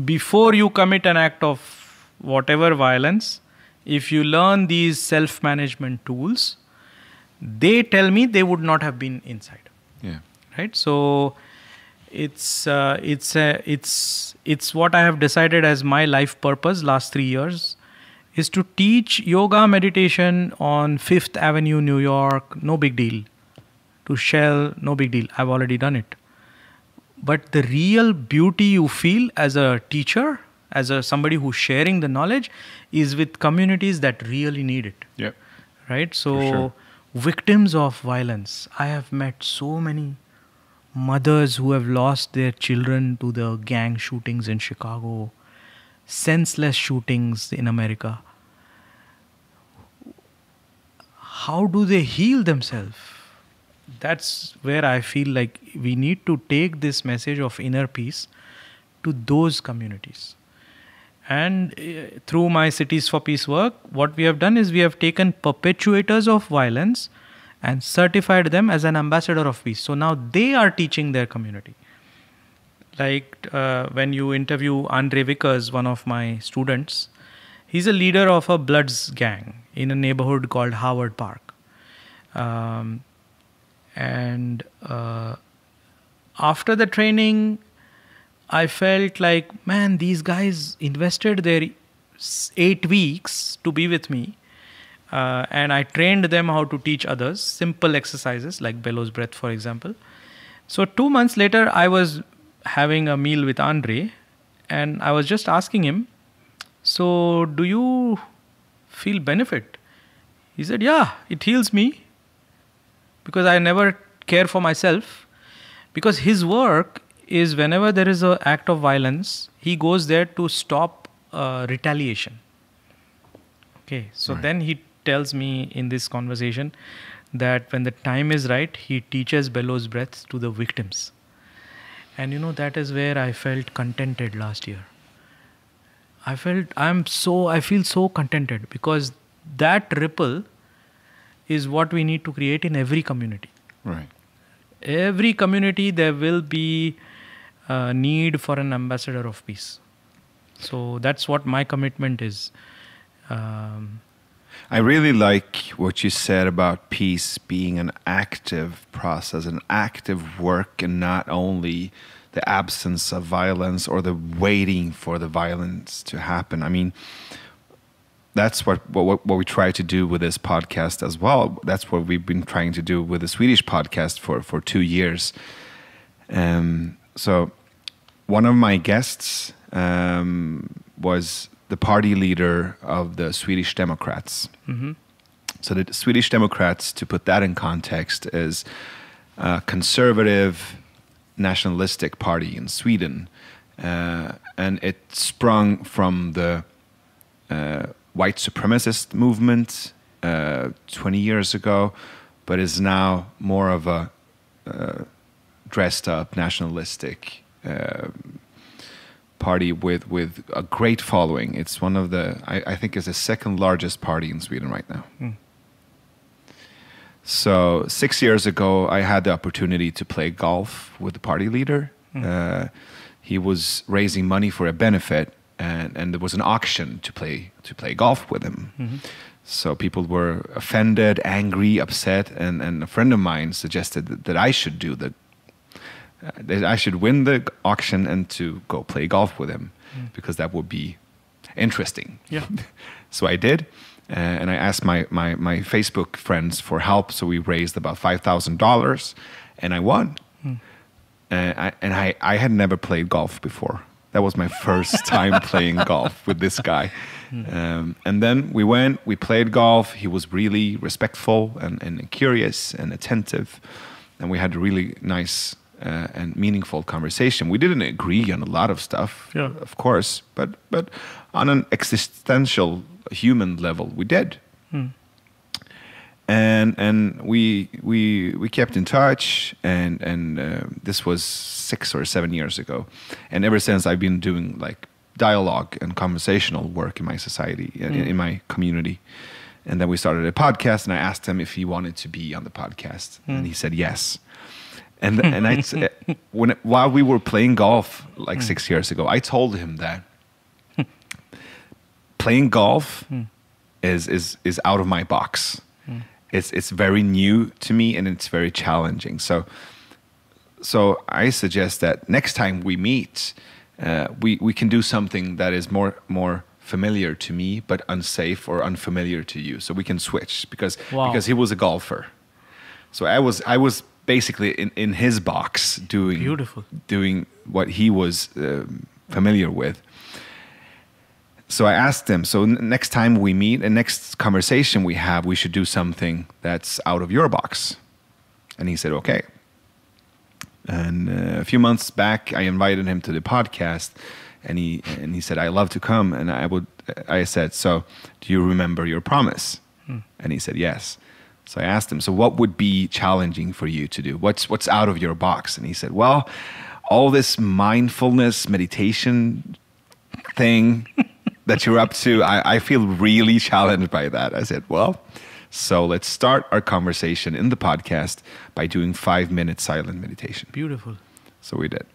before you commit an act of whatever violence, if you learn these self-management tools, they tell me they would not have been inside. Yeah. Right. So it's what I have decided as my life purpose last 3 years is to teach yoga meditation on 5th Avenue, New York. No big deal. To Shell, no big deal. I've already done it. But the real beauty you feel as a teacher, as somebody who's sharing the knowledge, is with communities that really need it. Yeah. Right? So victims of violence. I have met so many mothers who have lost their children to the gang shootings in Chicago, senseless shootings in America. How do they heal themselves? That's where I feel like we need to take this message of inner peace to those communities. And through my Cities for Peace work, what we have done is we have taken perpetuators of violence and certified them as an ambassador of peace. So now they are teaching their community. Like when you interview Andre Vickers, one of my students, he's a leader of a Bloods gang in a neighborhood called Howard Park. And after the training, I felt like, man, these guys invested their 8 weeks to be with me. And I trained them how to teach others simple exercises like Bellows Breath, for example. So 2 months later, I was having a meal with Andre and I was just asking him, so do you feel benefit? He said, yeah, it heals me because I never care for myself. Because his work is whenever there is an act of violence, he goes there to stop retaliation. Okay, so then he tells me in this conversation that when the time is right, he teaches Bellows Breath to the victims. And that is where I felt contented last year. I feel so contented because that ripple is what we need to create in every community. Right. Every community, there will be a need for an ambassador of peace. So that's what my commitment is. I really like what you said about peace being an active process, an active work, and not only the absence of violence or the waiting for the violence to happen. I mean, that's what we try to do with this podcast as well. That's what we've been trying to do with the Swedish podcast for 2 years. So one of my guests was the party leader of the Swedish Democrats. Mm-hmm. So the Swedish Democrats, to put that in context, is a conservative nationalistic party in Sweden. And it sprung from the white supremacist movement 20 years ago, but is now more of a dressed up nationalistic party with a great following. It's one of the, I think it's the second largest party in Sweden right now. Mm. So 6 years ago, I had the opportunity to play golf with the party leader. Mm. He was raising money for a benefit, and there was an auction to play golf with him. Mm-hmm. So people were offended, angry, upset, and a friend of mine suggested that I should do that I should win the auction and to go play golf with him, because that would be interesting. Yeah. So I did, and I asked my Facebook friends for help. So we raised about $5,000, and I won. I had never played golf before. That was my first time playing golf with this guy. And then we played golf. He was really respectful and curious and attentive, and we had a really nice and meaningful conversation. We didn't agree on a lot of stuff, yeah, of course, but on an existential human level, we did. And we kept in touch, and this was 6 or 7 years ago, and ever since I've been doing like dialogue and conversational work in my society, in my community. And then we started a podcast, and I asked him if he wanted to be on the podcast, and he said yes. And while we were playing golf like 6 years ago, I told him that playing golf is out of my box. It's very new to me, and it's very challenging. So I suggest that next time we meet, we can do something that is more familiar to me, but unsafe or unfamiliar to you. So we can switch because he was a golfer. So I was basically in his box doing what he was familiar with. So I asked him, so next time we meet and next conversation we have, we should do something that's out of your box. And he said, okay. And a few months back, I invited him to the podcast, and he said, I love to come. And I said, so do you remember your promise? And he said, yes. So I asked him, so what would be challenging for you to do? What's out of your box? And he said, well, all this mindfulness meditation thing that you're up to, I feel really challenged by that. I said, well, so let's start our conversation in the podcast by doing 5-minute silent meditation. Beautiful. So we did.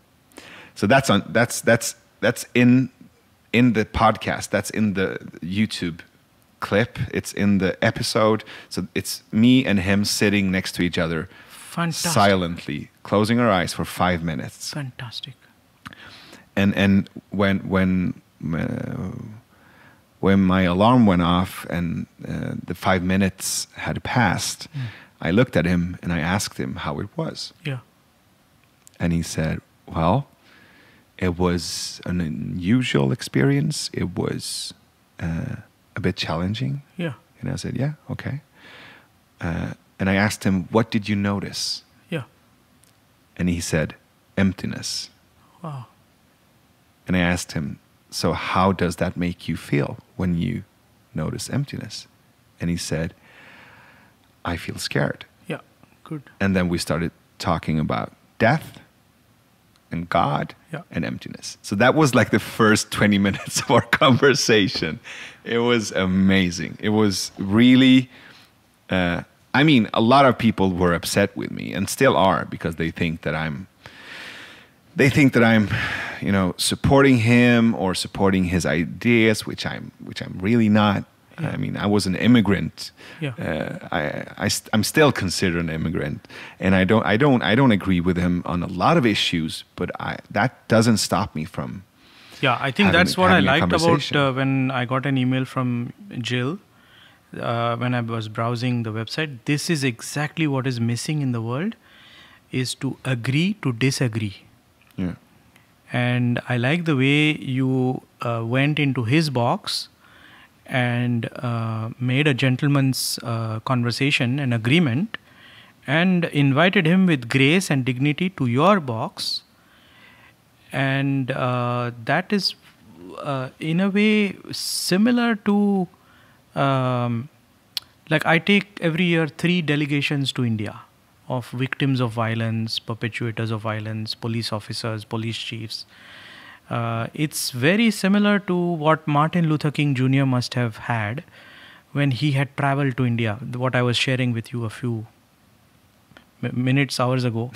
So that's in the podcast. That's in the YouTube clip. It's in the episode. So it's me and him sitting next to each other, fantastic, silently closing our eyes for 5 minutes. Fantastic. And when my alarm went off and the 5 minutes had passed, I looked at him and I asked him how it was. Yeah. And he said, well, it was an unusual experience. It was a bit challenging. Yeah. And I said, yeah, okay. And I asked him, what did you notice? Yeah. And he said, emptiness. Wow. And I asked him, so how does that make you feel when you notice emptiness? And he said, I feel scared. Yeah, good. And then we started talking about death and God and emptiness. So that was like the first 20 minutes of our conversation. It was amazing. It was really, a lot of people were upset with me and still are, because they think that I'm, supporting him or supporting his ideas, which I'm really not. I mean, I was an immigrant. Yeah. I'm still considered an immigrant, and I don't agree with him on a lot of issues. But that doesn't stop me from. Yeah, I think that's what I liked about when I got an email from Jill when I was browsing the website. This is exactly what is missing in the world, is to agree to disagree. Yeah. And I like the way you went into his box and made a gentleman's conversation, an agreement, and invited him with grace and dignity to your box. And that is, in a way, similar to, like I take every year 3 delegations to India of victims of violence, perpetuators of violence, police officers, police chiefs. It's very similar to what Martin Luther King Jr. must have had when he had traveled to India. What I was sharing with you a few minutes, hours ago,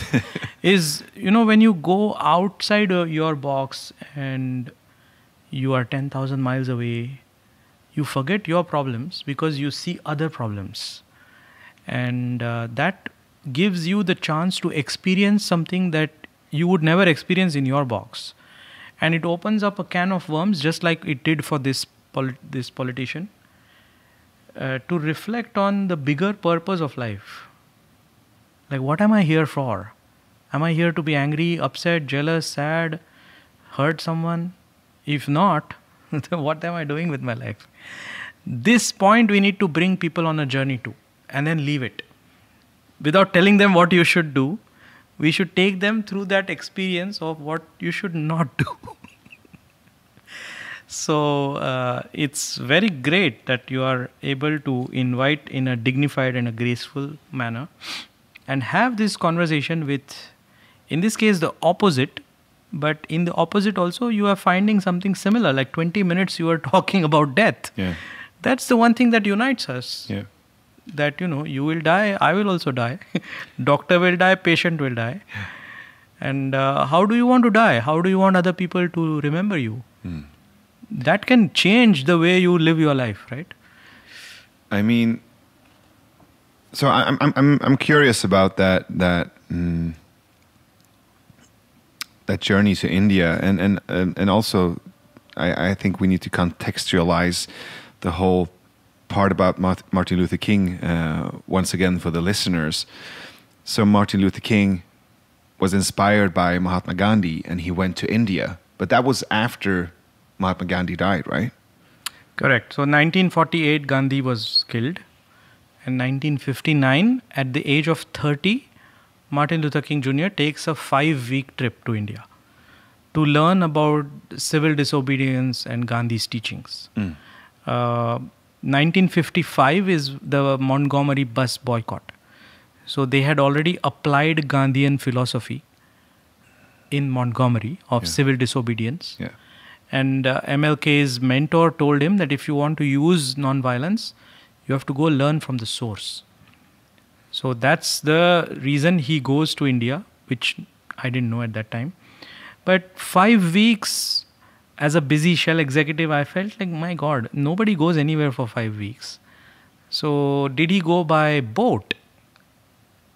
is, when you go outside your box and you are 10,000 miles away, you forget your problems because you see other problems. And that gives you the chance to experience something that you would never experience in your box. And it opens up a can of worms, just like it did for this politician, to reflect on the bigger purpose of life. Like, what am I here for? Am I here to be angry, upset, jealous, sad, hurt someone? If not, then what am I doing with my life? This point we need to bring people on a journey to, and then leave it. Without telling them what you should do, we should take them through that experience of what you should not do. So it's very great that you are able to invite in a dignified and a graceful manner and have this conversation with, in this case, the opposite. But in the opposite also, you are finding something similar. Like 20 minutes you are talking about death. Yeah. That's the one thing that unites us. Yeah. That, you will die, I will also die. Doctor will die, patient will die. And how do you want to die? How do you want other people to remember you? That can change the way you live your life, right? I mean, so I'm curious about that journey to India, and also I think we need to contextualize the whole part about Martin Luther King once again for the listeners. So Martin Luther King was inspired by Mahatma Gandhi, and he went to India, but that was after Mahatma Gandhi died, right? Correct. So 1948 Gandhi was killed, and 1959 at the age of 30 Martin Luther King Jr. takes a 5-week trip to India to learn about civil disobedience and Gandhi's teachings. 1955 is the Montgomery bus boycott. So they had already applied Gandhian philosophy in Montgomery of civil disobedience. Yeah. And MLK's mentor told him that if you want to use nonviolence, you have to go learn from the source. So that's the reason he goes to India, which I didn't know at that time. But 5 weeks as a busy Shell executive, I felt like, my God, nobody goes anywhere for 5 weeks. So did he go by boat?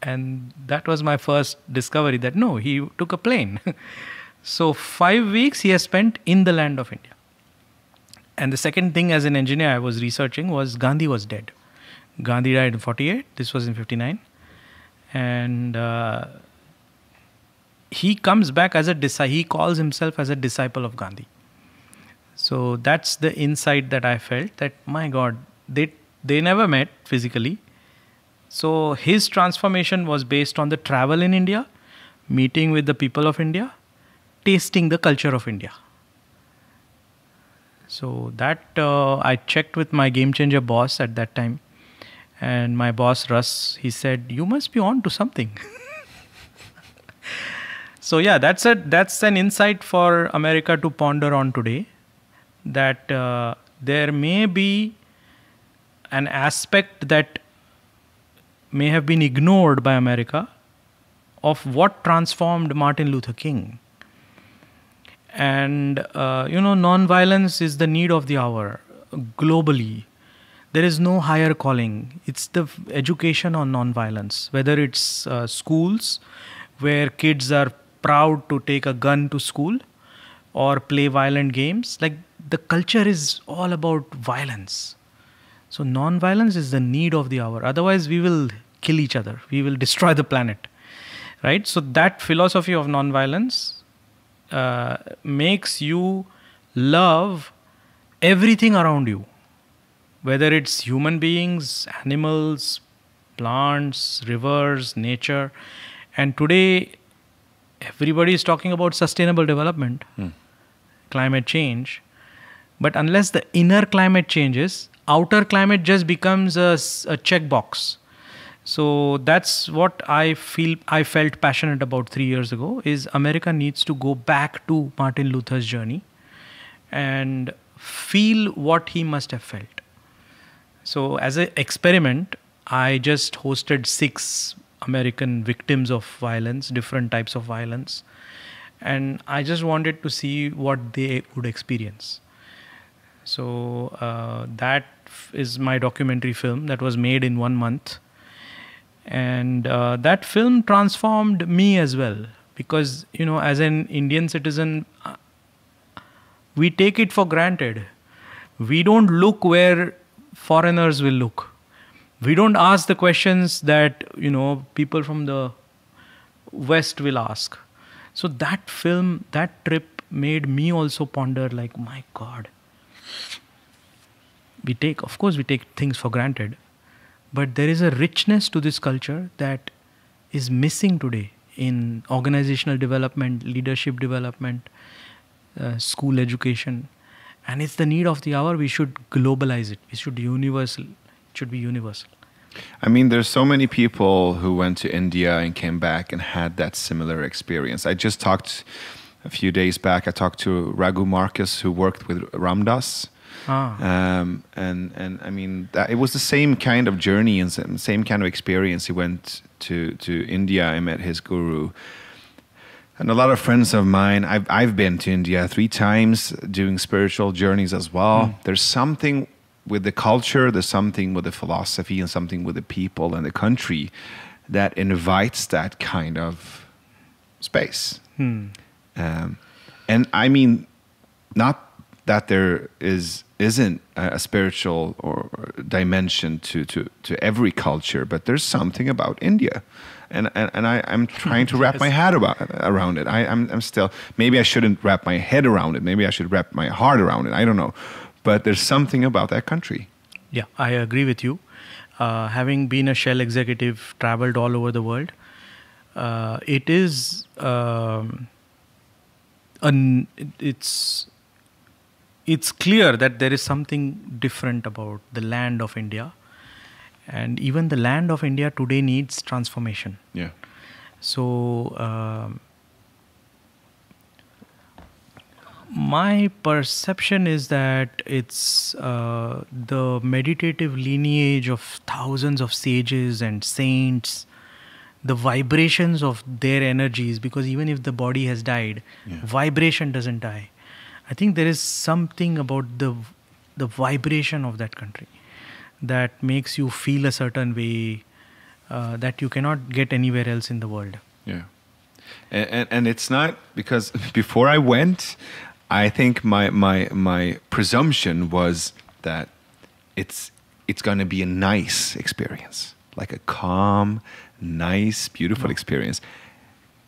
And that was my first discovery that no, he took a plane. So 5 weeks he has spent in the land of India. And the second thing as an engineer I was researching was Gandhi was dead. Gandhi died in 48. This was in 59. And he comes back as a disciple. He calls himself as a disciple of Gandhi. So that's the insight that I felt, that my God, they never met physically. So his transformation was based on the travel in India, meeting with the people of India, tasting the culture of India. So that I checked with my game changer boss at that time. And my boss, Russ, he said, you must be on to something. So yeah, that's an insight for America to ponder on today. That there may be an aspect that may have been ignored by America of what transformed Martin Luther King. And, non-violence is the need of the hour globally. there is no higher calling. It's the education on non-violence, whether it's schools where kids are proud to take a gun to school or play violent games. Like, the culture is all about violence. So non-violence is the need of the hour. Otherwise, we will kill each other. We will destroy the planet. Right? So that philosophy of non-violence makes you love everything around you, whether it's human beings, animals, plants, rivers, nature. And today, everybody is talking about sustainable development, climate change. But unless the inner climate changes, outer climate just becomes a checkbox. So that's what I felt passionate about 3 years ago, is America needs to go back to Martin Luther's journey and feel what he must have felt. So as an experiment, I just hosted 6 American victims of violence, different types of violence. And I just wanted to see what they would experience. So that is my documentary film that was made in 1 month. And that film transformed me as well. Because, as an Indian citizen, we take it for granted. We don't look where foreigners will look. We don't ask the questions that, people from the West will ask. So that film, that trip made me also ponder, like, my God. Of course we take things for granted. But there is a richness to this culture that is missing today in organizational development, leadership development, school education. And it's the need of the hour. We should globalize it. It should be universal. I mean, there's so many people who went to India and came back and had that similar experience. I just talked a few days back, I talked to Raghu Marcus, who worked with Ramdas. And I mean, it was the same kind of journey and same kind of experience. He went to India and met his guru. And a lot of friends of mine, I've been to India 3 times doing spiritual journeys as well. There's something with the culture, there's something with the philosophy, and something with the people and the country that invites that kind of space. And I mean, not that there isn't a spiritual or dimension to every culture, but there's something about India, and I'm trying to wrap my head around it. I'm still, maybe I shouldn't wrap my head around it. Maybe I should wrap my heart around it. I don't know, but there's something about that country. Yeah, I agree with you. Having been a Shell executive, traveled all over the world, it is it's clear that there is something different about the land of India. And even the land of India today needs transformation. Yeah. So my perception is that it's the meditative lineage of thousands of sages and saints, the vibrations of their energies, because even if the body has died, vibration doesn't die. I think there is something about the vibration of that country that makes you feel a certain way that you cannot get anywhere else in the world. Yeah. And it's not because before I went, I think my presumption was that it's going to be a nice experience, like a calm, nice, beautiful experience.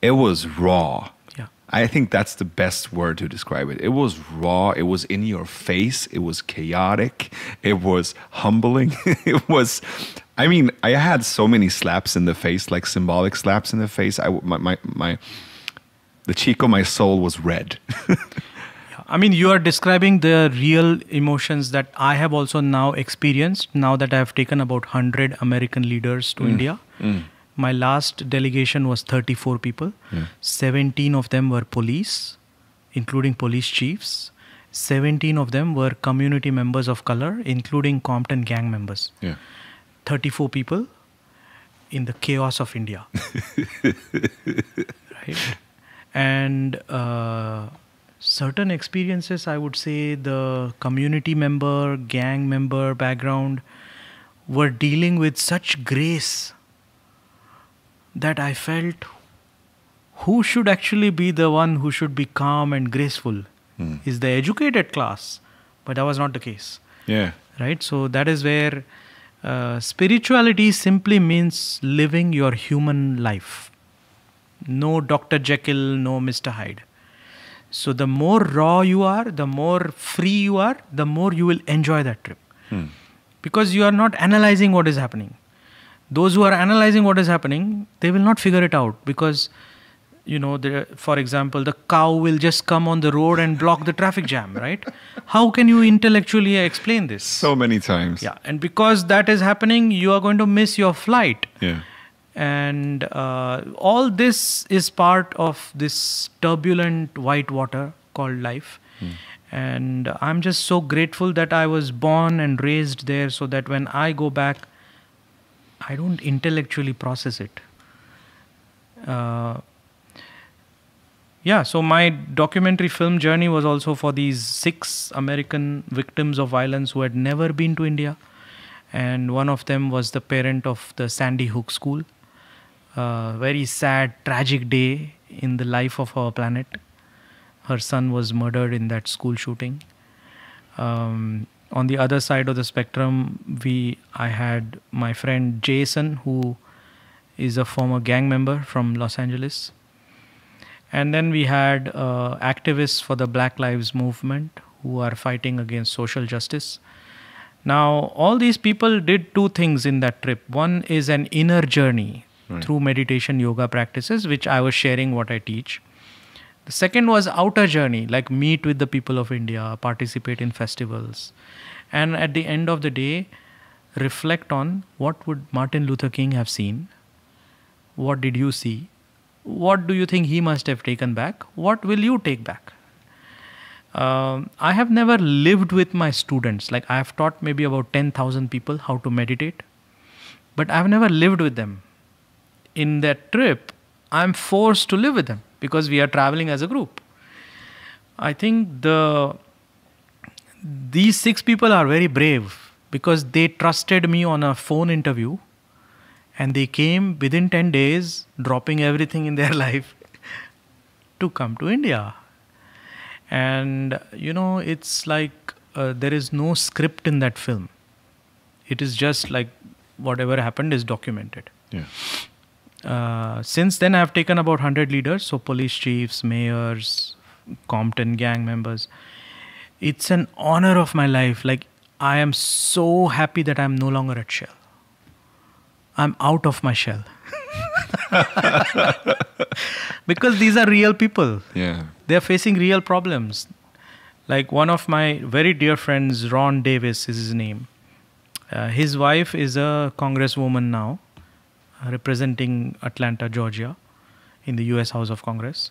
It was raw. Yeah. I think that's the best word to describe it. It was raw. It was in your face. It was chaotic. It was humbling. It was, I mean, I had so many slaps in the face, like symbolic slaps in the face. The cheek of my soul was red. I mean, you are describing the real emotions that I have also now experienced, now that I have taken about 100 American leaders to India. My last delegation was 34 people. 17 of them were police, including police chiefs. 17 of them were community members of color, including Compton gang members. 34 people in the chaos of India. Right? And certain experiences, I would say the community member, gang member background were dealing with such grace that I felt who should actually be the one who should be calm and graceful is the educated class. But that was not the case. Yeah. Right? So that is where spirituality simply means living your human life. No Dr. Jekyll, no Mr. Hyde. So the more raw you are, the more free you are, the more you will enjoy that trip. Because you are not analyzing what is happening. Those who are analyzing what is happening, they will not figure it out because, for example, the cow will just come on the road and block the traffic jam, right? How can you intellectually explain this? So many times. Yeah, and because that is happening, you are going to miss your flight. Yeah. And all this is part of this turbulent white water called life. And I'm just so grateful that I was born and raised there so that when I go back, I don't intellectually process it. So my documentary film journey was also for these 6 American victims of violence who had never been to India. And one of them was the parent of the Sandy Hook school. Very sad, tragic day in the life of our planet. Her son was murdered in that school shooting. On the other side of the spectrum, I had my friend Jason, who is a former gang member from Los Angeles. And then we had activists for the Black Lives Movement who are fighting against social justice. Now, all these people did 2 things in that trip. One is an inner journey through meditation, yoga practices, which I was sharing what I teach. The second was outer journey, like meet with the people of India, participate in festivals. And at the end of the day, reflect on what would Martin Luther King have seen? What did you see? What do you think he must have taken back? What will you take back? I have never lived with my students. Like I have taught maybe about 10,000 people how to meditate. But I have never lived with them. In that trip, I'm forced to live with them because we are traveling as a group. I think these 6 people are very brave because they trusted me on a phone interview and they came within 10 days, dropping everything in their life to come to India. And, it's like there is no script in that film. It is just like whatever happened is documented. Yeah. Since then, I have taken about 100 leaders, so police chiefs, mayors, Compton gang members. It's an honor of my life. Like, I am so happy that I'm no longer at Shell. I'm out of my shell. Because these are real people. Yeah. They're facing real problems. Like one of my very dear friends, Ron Davis is his name. His wife is a congresswoman now, representing Atlanta, Georgia, in the US House of Congress.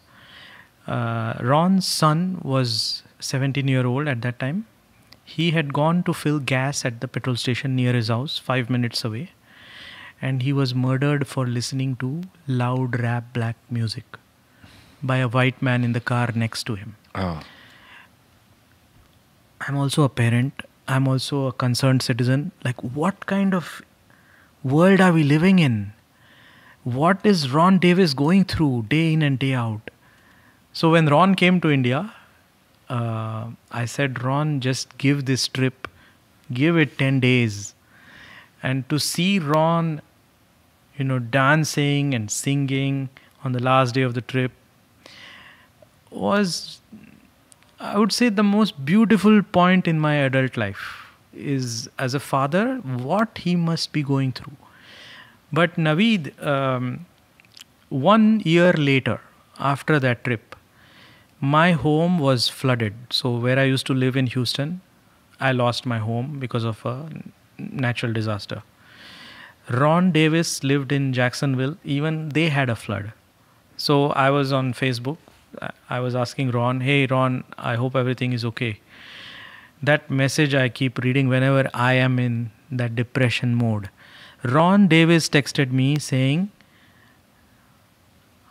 Ron's son was 17-year-old at that time. He had gone to fill gas at the petrol station near his house, 5 minutes away. And he was murdered for listening to loud rap black music by a white man in the car next to him. Oh. I'm also a parent. I'm also a concerned citizen. Like, what kind of world are we living in? What is Ron Davis going through day in and day out? So when Ron came to India, I said, Ron, just give this trip, give it 10 days. And to see Ron, dancing and singing on the last day of the trip was, I would say, the most beautiful point in my adult life is, as a father, what he must be going through. But Naveed, 1 year later, after that trip, my home was flooded. So where I used to live in Houston, I lost my home because of a natural disaster. Ron Davis lived in Jacksonville. Even they had a flood. So I was on Facebook. I was asking Ron, hey Ron, I hope everything is okay. That message I keep reading whenever I am in that depression mode. Ron Davis texted me saying,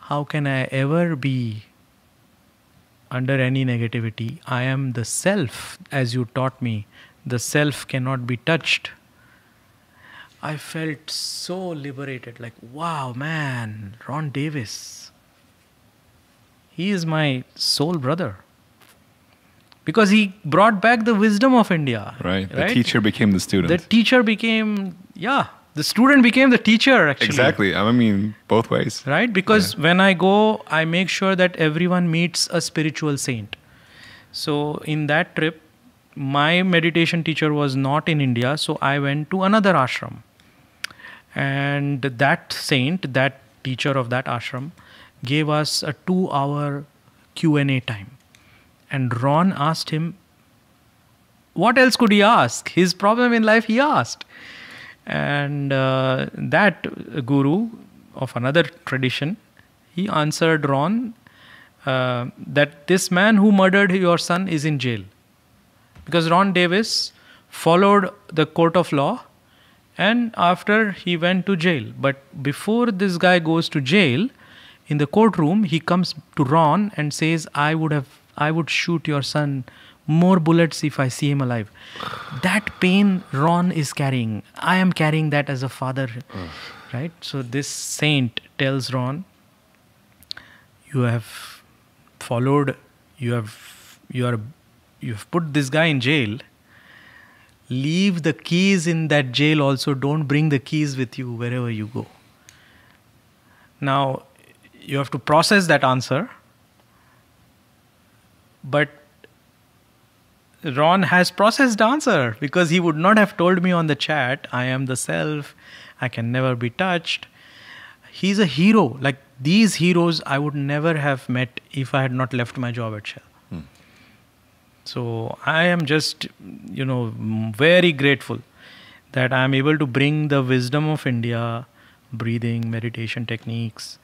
how can I ever be under any negativity. I am the self, as you taught me. The self cannot be touched. I felt so liberated, like, wow, man, Ron Davis. He is my soul brother. Because he brought back the wisdom of India. Right. The teacher became the student. The teacher became, the student became the teacher, actually. Exactly. I mean, both ways. Right? Because when I go, I make sure that everyone meets a spiritual saint. So in that trip, my meditation teacher was not in India, so I went to another ashram. And that saint, that teacher of that ashram, gave us a 2-hour Q&A time. And Ron asked him, what else could he ask? His problem in life, he asked. And that guru of another tradition, he answered Ron that this man who murdered your son is in jail. Because Ron Davis followed the court of law, and after he went to jail. But before this guy goes to jail, in the courtroom, he comes to Ron and says, I would shoot your son more bullets if I see him alive. That pain Ron is carrying. I am carrying that as a father. Right? So this saint tells Ron, you have followed, you have put this guy in jail. Leave the keys in that jail also. Don't bring the keys with you wherever you go. Now, you have to process that answer. But Ron has processed the answer, because he would not have told me on the chat, I am the self, I can never be touched. He's a hero. Like these heroes I would never have met if I had not left my job at Shell. So I am just, very grateful that I am able to bring the wisdom of India, breathing, meditation techniques.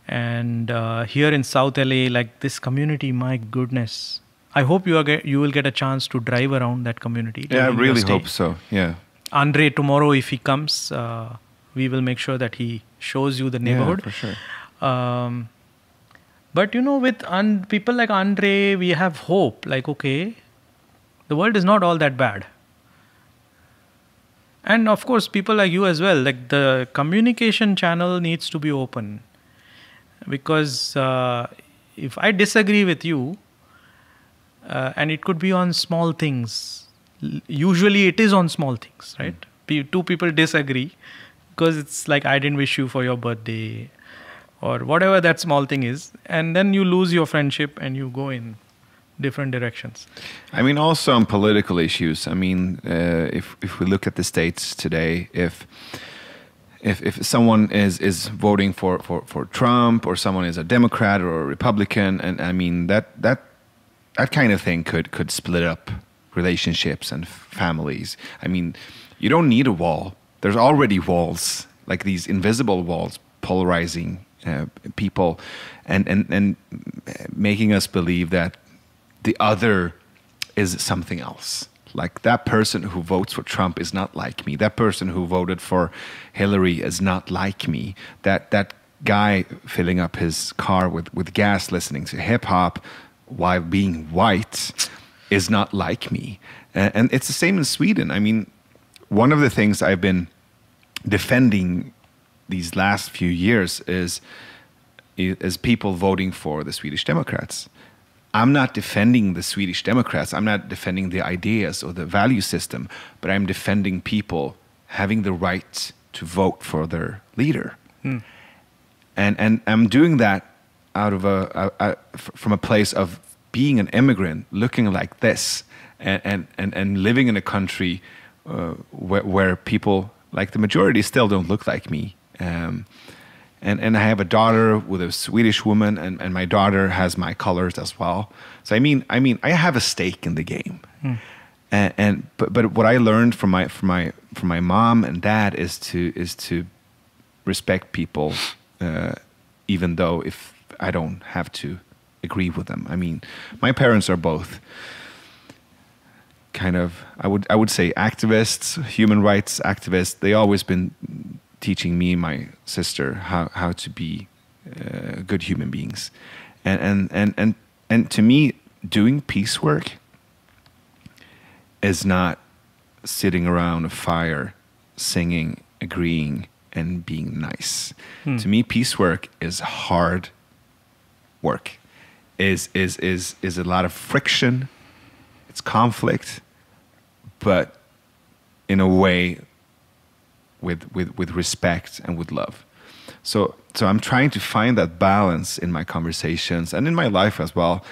And here in South LA, like this community, my goodness. I hope you will get a chance to drive around that community. Yeah, I really hope so. Yeah. Andre, tomorrow, if he comes, we will make sure that he shows you the neighborhood. Yeah, for sure. But with people like Andre, we have hope. Like, okay, the world is not all that bad. And of course, people like you as well. Like the communication channel needs to be open. Because if I disagree with you, and it could be on small things. Usually it is on small things, right? Two people disagree because it's like, I didn't wish you for your birthday or whatever that small thing is. And then you lose your friendship and you go in different directions. I mean, also on political issues. I mean, if we look at the States today, if someone is voting for Trump, or someone is a Democrat or a Republican, and I mean that kind of thing could split up relationships and families. I mean, you don't need a wall. There's already walls, like these invisible walls, polarizing people and making us believe that the other is something else. Like that person who votes for Trump is not like me. That person who voted for Hillary is not like me. That guy filling up his car with gas, listening to hip hop while being white is not like me. And it's the same in Sweden. I mean, one of the things I've been defending these last few years is people voting for the Swedish Democrats. I'm not defending the Swedish Democrats. I'm not defending the ideas or the value system, but I'm defending people having the right to vote for their leader. And I'm doing that out of from a place of being an immigrant, looking like this, and living in a country where people, like the majority, still don't look like me. And I have a daughter with a Swedish woman, and my daughter has my colors as well. So I mean, I have a stake in the game. But what I learned from my mom and dad is to respect people, even though if I don't have to agree with them. I mean, my parents are both kind of, I would say, activists, human rights activists. They always been teaching me and my sister how to be good human beings, and And to me, doing peace work is not sitting around a fire, singing, agreeing, and being nice. To me, peace work is hard work. Is a lot of friction. It's conflict, but in a way with respect and with love. So I'm trying to find that balance in my conversations and in my life as well,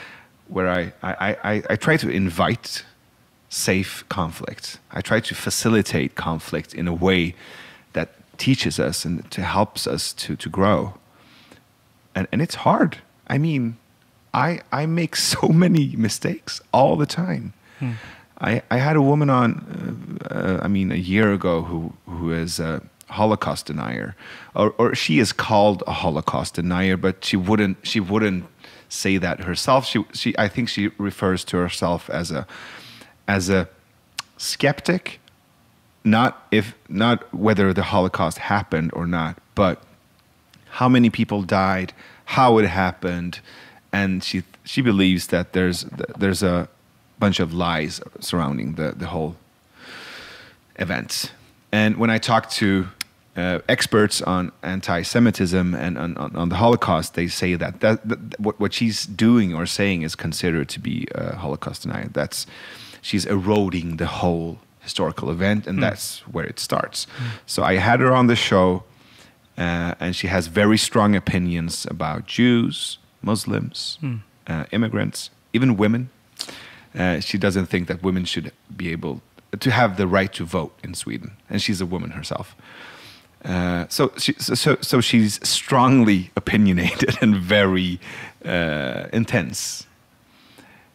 where I try to invite safe conflict. I try to facilitate conflict in a way that teaches us and to helps us to grow. And it's hard. I mean, I make so many mistakes all the time. I had a woman on, a year ago who is a Holocaust denier, or she is called a Holocaust denier, but she wouldn't say that herself. I think she refers to herself as a skeptic, not whether the Holocaust happened or not, but how many people died, how it happened, and she believes that there's a bunch of lies surrounding the whole event. And when I talk to experts on anti-Semitism and on the Holocaust, they say that what she's doing or saying is considered to be a Holocaust denier. She's eroding the whole historical event, and that's where it starts. So I had her on the show, and she has very strong opinions about Jews, Muslims, immigrants, even women. She doesn't think that women should be able to have the right to vote in Sweden, and she's a woman herself. So she's strongly opinionated and very intense.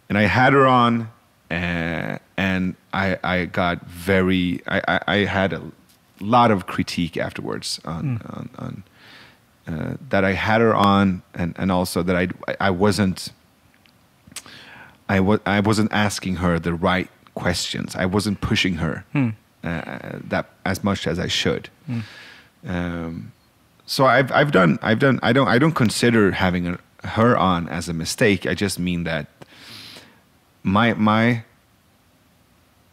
And I had her on, and I got I had a lot of critique afterwards on that I had her on, and also that I wasn't asking her the right questions. I wasn't pushing her that as much as I should. So I don't consider having her on as a mistake. I just mean that my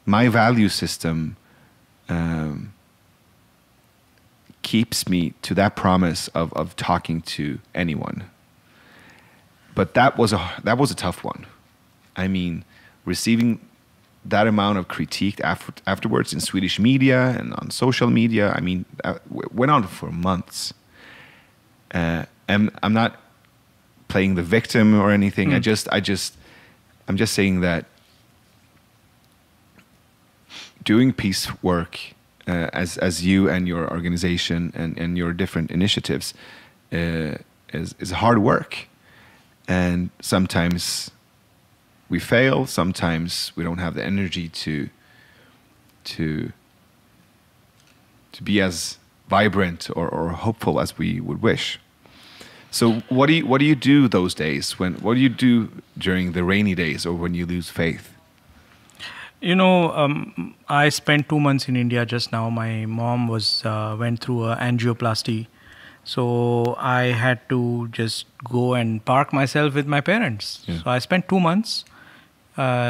value system keeps me to that promise of talking to anyone. But that was a tough one. I mean, receiving that amount of critique afterwards in Swedish media and on social media, I mean, went on for months. And I'm not playing the victim or anything. I'm just saying that doing peace work as you and your organization and your different initiatives is hard work, and sometimes we fail. Sometimes we don't have the energy to be as vibrant or hopeful as we would wish. So what do you do those days? What do you do during the rainy days or when you lose faith? I spent 2 months in India just now. My mom went through a angioplasty. So I had to just go and park myself with my parents. Yeah. So I spent 2 months.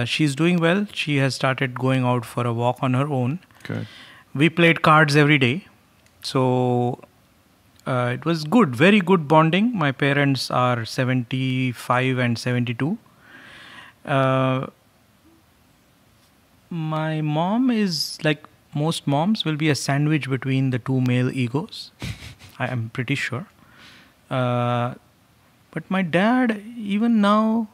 She's doing well. She has started going out for a walk on her own. Good. We played cards every day. So it was good, very good bonding. My parents are 75 and 72. My mom is, like most moms, will be a sandwich between the two male egos. I am pretty sure. But my dad, even now,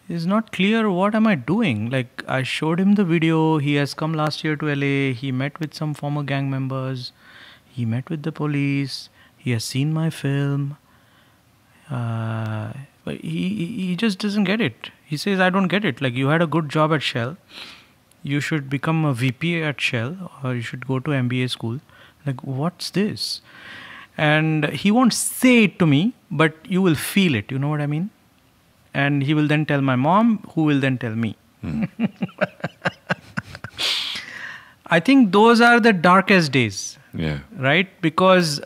is not clear what am I doing. Like, I showed him the video. He has come last year to LA. He met with some former gang members. He met with the police. He has seen my film. But he just doesn't get it. He says, I don't get it. Like, you had a good job at Shell. You should become a VP at Shell, or you should go to MBA school. Like, what's this? And he won't say it to me, but you will feel it. You know what I mean? And he will then tell my mom, who will then tell me. I think those are the darkest days. Yeah. Right? Because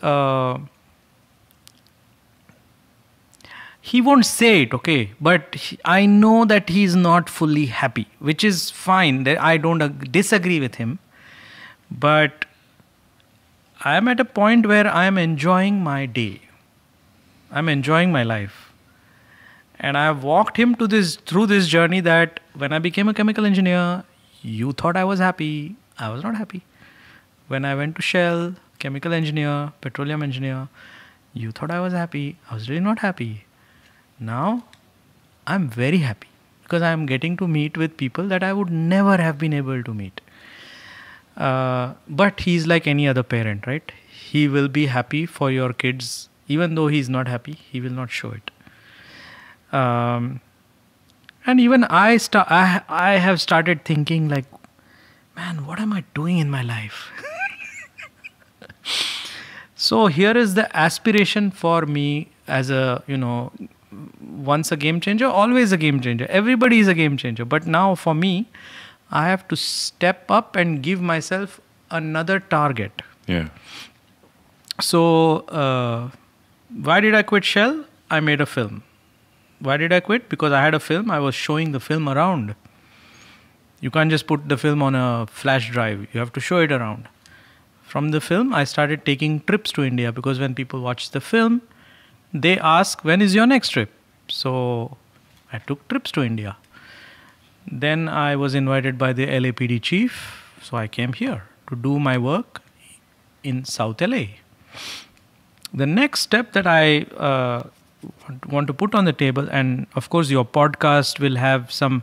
he won't say it, okay, but I know that he's not fully happy, which is fine. I don't disagree with him, but I am at a point where I am enjoying my day. I'm enjoying my life. And I have walked him through this journey that when I became a chemical engineer, you thought I was happy. I was not happy. When I went to Shell, chemical engineer, petroleum engineer, you thought I was happy. I was really not happy. Now, I'm very happy because I'm getting to meet with people that I would never have been able to meet. But he's like any other parent, right? He will be happy for your kids. Even though he's not happy, he will not show it. And even I have started thinking like, man, what am I doing in my life? So here is the aspiration for me as a, once a game changer, always a game changer. Everybody is a game changer. But now for me, I have to step up and give myself another target. Yeah. So why did I quit Shell? I made a film. Why did I quit? Because I had a film. I was showing the film around. You can't just put the film on a flash drive. You have to show it around. From the film, I started taking trips to India because when people watch the film, they ask, when is your next trip? So I took trips to India. Then I was invited by the LAPD chief. So I came here to do my work in South LA. The next step that I want to put on the table, and of course your podcast will have some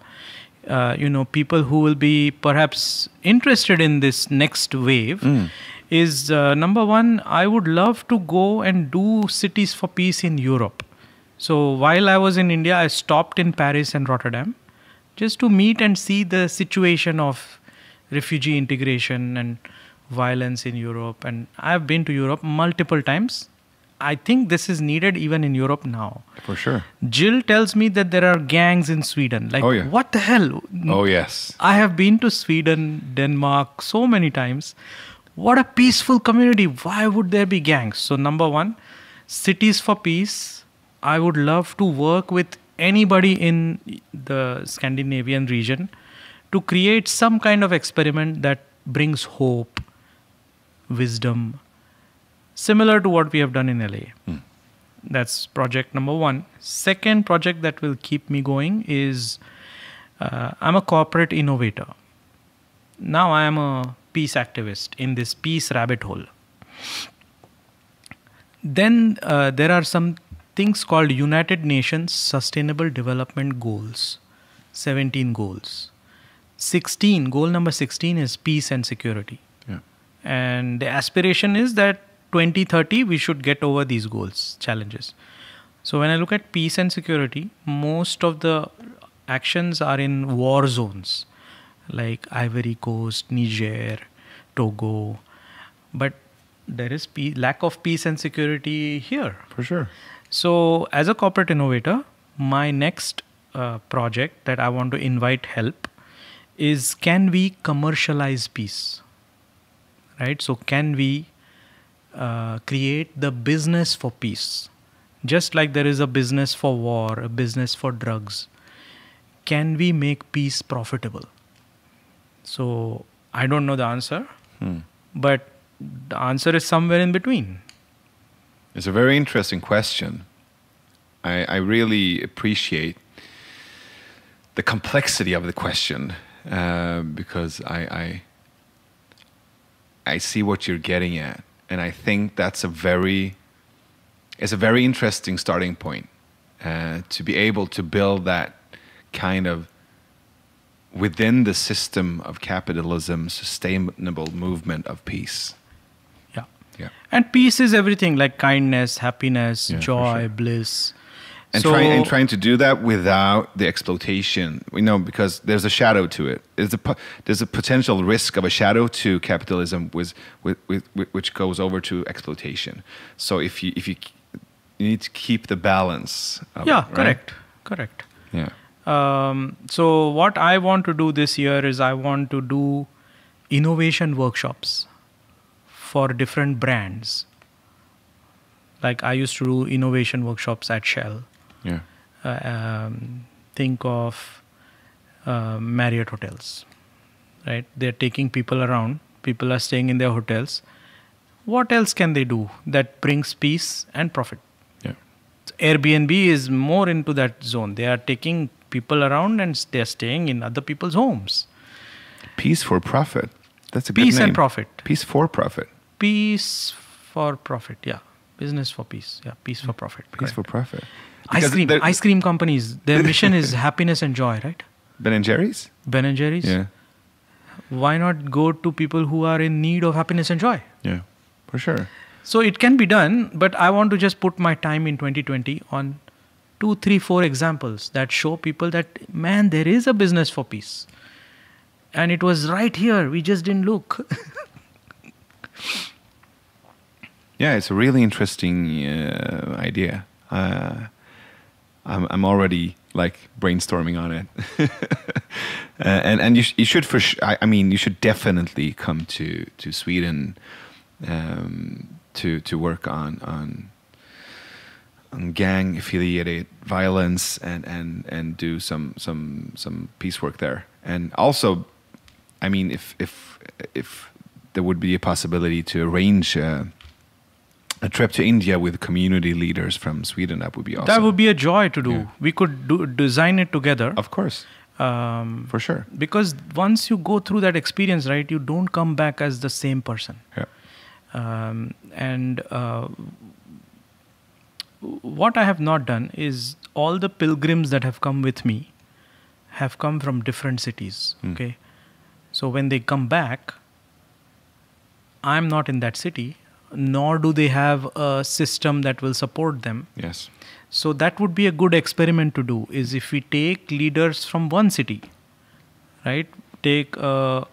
people who will be perhaps interested in this next wave, is number one, I would love to go and do cities for peace in Europe. So while I was in India, I stopped in Paris and Rotterdam just to meet and see the situation of refugee integration and violence in Europe. And I've been to Europe multiple times. I think this is needed even in Europe now. For sure. Jill tells me that there are gangs in Sweden. Like, what the hell? Oh, yes. I have been to Sweden, Denmark so many times. What a peaceful community. Why would there be gangs? So number one, cities for peace. I would love to work with anybody in the Scandinavian region to create some kind of experiment that brings hope, wisdom, similar to what we have done in LA. That's project number one. Second project that will keep me going is I'm a corporate innovator. Now I am a peace activist in this peace rabbit hole. Then there are some things called United Nations Sustainable Development Goals. 17 goals. Goal number 16 is peace and security. Yeah. And the aspiration is that 2030 we should get over these goals, challenges. So when I look at peace and security, most of the actions are in war zones like Ivory Coast, Niger, Togo. But there is lack of peace and security here. For sure. So as a corporate innovator, my next project that I want to invite help is, can we commercialize peace? Right? So can we create the business for peace? Just like there is a business for war, a business for drugs. Can we make peace profitable? So I don't know the answer, but the answer is somewhere in between. It's a very interesting question. I really appreciate the complexity of the question because I see what you're getting at, and I think that's it's a very interesting starting point to be able to build that kind of within the system of capitalism sustainable movement of peace. Yeah. And peace is everything, like kindness, happiness, joy, sure. Bliss. And so, trying to do that without the exploitation, because there's a shadow to it. There's a potential risk of a shadow to capitalism which goes over to exploitation. So if you need to keep the balance of it, right? Correct. Yeah. So what I want to do this year is I want to do innovation workshops for different brands. Like I used to do innovation workshops at Shell. Yeah. Think of Marriott hotels, right? They're taking people around. People are staying in their hotels. What else can they do that brings peace and profit? Yeah. So Airbnb is more into that zone. They are taking people around and they're staying in other people's homes. Peace for profit. That's a good Peace name. and profit. Peace for profit. Peace for profit. Yeah. Business for peace. Yeah. Peace for profit. Peace for profit. Ice cream companies. Their mission is happiness and joy, right? Ben and Jerry's? Ben and Jerry's. Yeah. Why not go to people who are in need of happiness and joy? Yeah, for sure. So it can be done, but I want to just put my time in 2020 on 2, 3, 4 examples that show people that, man, there is a business for peace. And it was right here. We just didn't look. Yeah, it's a really interesting idea. I'm already like brainstorming on it, and you should I mean you should definitely come to Sweden to work on gang affiliated violence and do some peace work there. And also, I mean, if there would be a possibility to arrange a trip to India with community leaders from Sweden, that would be awesome. That would be a joy to do. Yeah. We could design it together. Of course. For sure. Because once you go through that experience, right, you don't come back as the same person. Yeah. What I have not done is all the pilgrims that have come with me have come from different cities. Okay. So when they come back, I'm not in that city, nor do they have a system that will support them. Yes. So that would be a good experiment to do, is if we take leaders from one city, right? Take of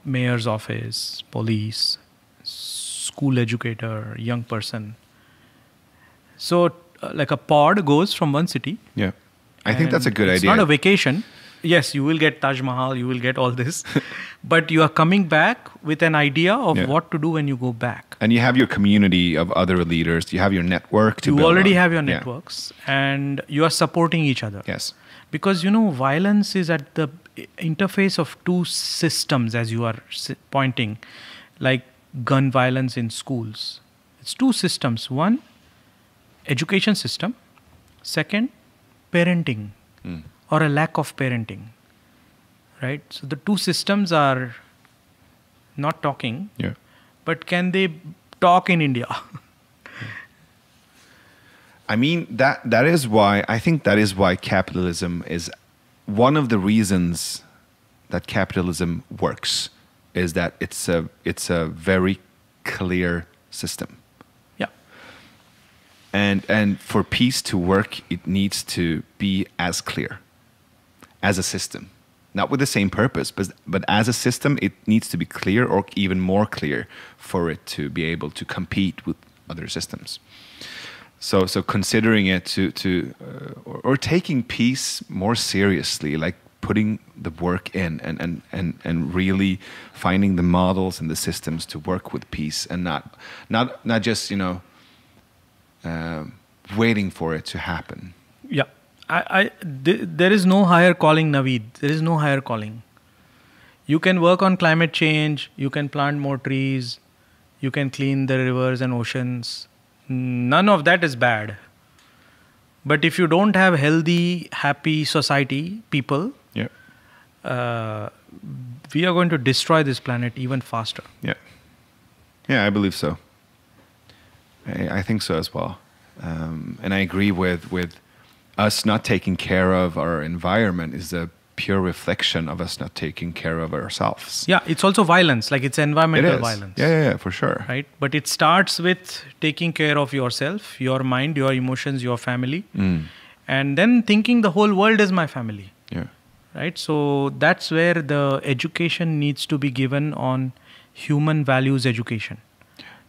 mayor's office, police, school educator, young person. So like a pod goes from one city. Yeah. I think that's a good idea. It's not a vacation. Yes, you will get Taj Mahal, you will get all this. But you are coming back with an idea of what to do when you go back. And you have your community of other leaders. You have your network to build on. You already have your networks and you are supporting each other. Yes. Because, violence is at the interface of two systems, as you are pointing, like gun violence in schools. It's two systems. One, education system. Second, parenting. Or a lack of parenting, right? So the two systems are not talking, but can they talk in India? I mean, that is why, I think that is why capitalism is one of the reasons that capitalism works, is that it's a very clear system. Yeah. And for peace to work, it needs to be as clear as a system, not with the same purpose, but as a system, it needs to be clear, or even more clear, for it to be able to compete with other systems. So considering it or taking peace more seriously, like putting the work in and really finding the models and the systems to work with peace, and not just waiting for it to happen. Yeah. There is no higher calling, Naveed. There is no higher calling. You can work on climate change. You can plant more trees. You can clean the rivers and oceans. None of that is bad. But if you don't have healthy, happy society, people, we are going to destroy this planet even faster. Yeah. Yeah, I believe so. I think so as well. And I agree with us not taking care of our environment is a pure reflection of us not taking care of ourselves. Yeah, it's also violence, like it's environmental violence. Yeah, for sure. Right? But it starts with taking care of yourself, your mind, your emotions, your family, and then thinking the whole world is my family. Yeah. Right? So that's where the education needs to be given on human values education.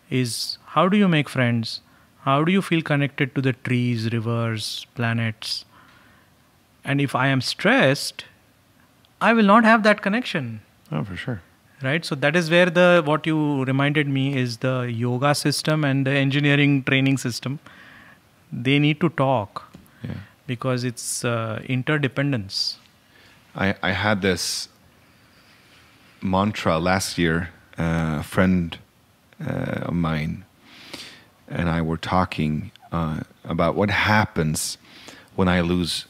Is how do you make friends? How do you feel connected to the trees, rivers, planets? And if I am stressed, I will not have that connection. Oh, for sure. Right? So that is where what you reminded me is the yoga system and the engineering training system. they need to talk Yeah. because it's interdependence. I had this mantra last year. A friend of mine and I were talking about what happens when I lose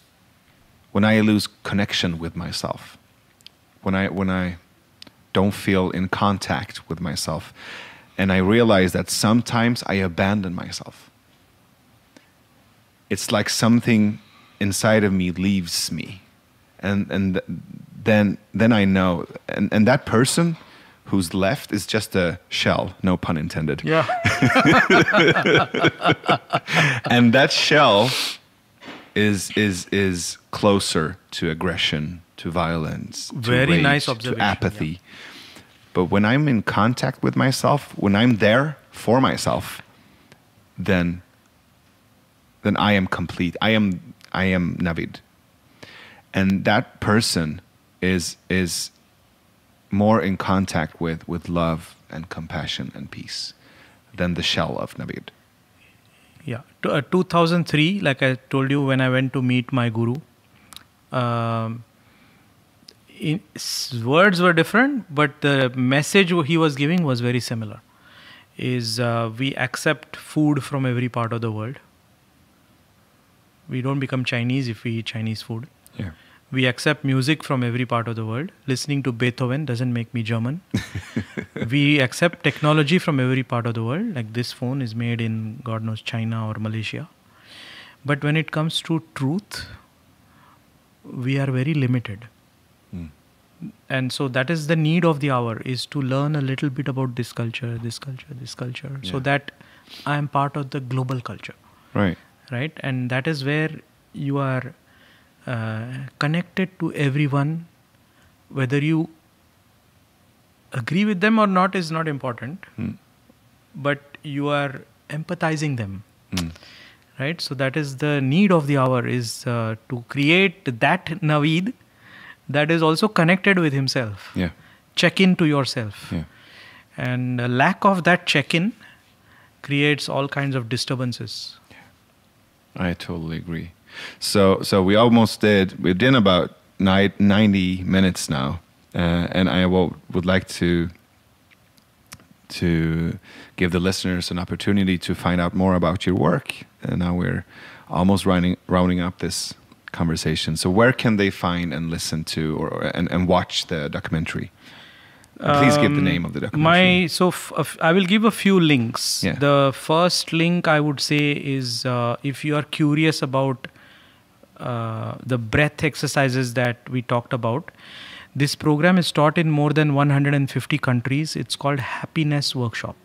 connection with myself, when I don't feel in contact with myself, and I realize that sometimes I abandon myself. It's like something inside of me leaves me, and then I know, and that person who's left is just a shell, no pun intended. Yeah. And that shell is closer to aggression, to violence, to Very rage, nice to observation, apathy. yeah. But when I'm in contact with myself, when I'm there for myself, then I am complete. I am Navid. And that person is more in contact with love and compassion and peace than the shell of Navid. Yeah. 2003, like I told you, when I went to meet my guru, words were different, but the message he was giving was very similar. We accept food from every part of the world. We don't become Chinese if we eat Chinese food. Yeah. We accept music from every part of the world. Listening to Beethoven doesn't make me German. We accept technology from every part of the world. Like this phone is made in, God knows, China or Malaysia. But when it comes to truth, we are very limited. Mm. And so that is the need of the hour, is to learn a little bit about this culture, Yeah. so that I am part of the global culture. Right. Right? And that is where you are connected to everyone. Whether you agree with them or not is not important, but you are empathizing them. Right? So that is the need of the hour, is to create that Naveed that is also connected with himself. Yeah. Check in to yourself. Yeah. And a lack of that check-in creates all kinds of disturbances. I totally agree. So we almost did. We've done about 90 minutes now, and I would like to give the listeners an opportunity to find out more about your work. And now we're almost rounding up this conversation. So where can they find and listen to and watch the documentary? Please give the name of the documentary. I will give a few links. Yeah. The first link I would say is if you are curious about the breath exercises that we talked about. This program is taught in more than 150 countries. It's called Happiness Workshop.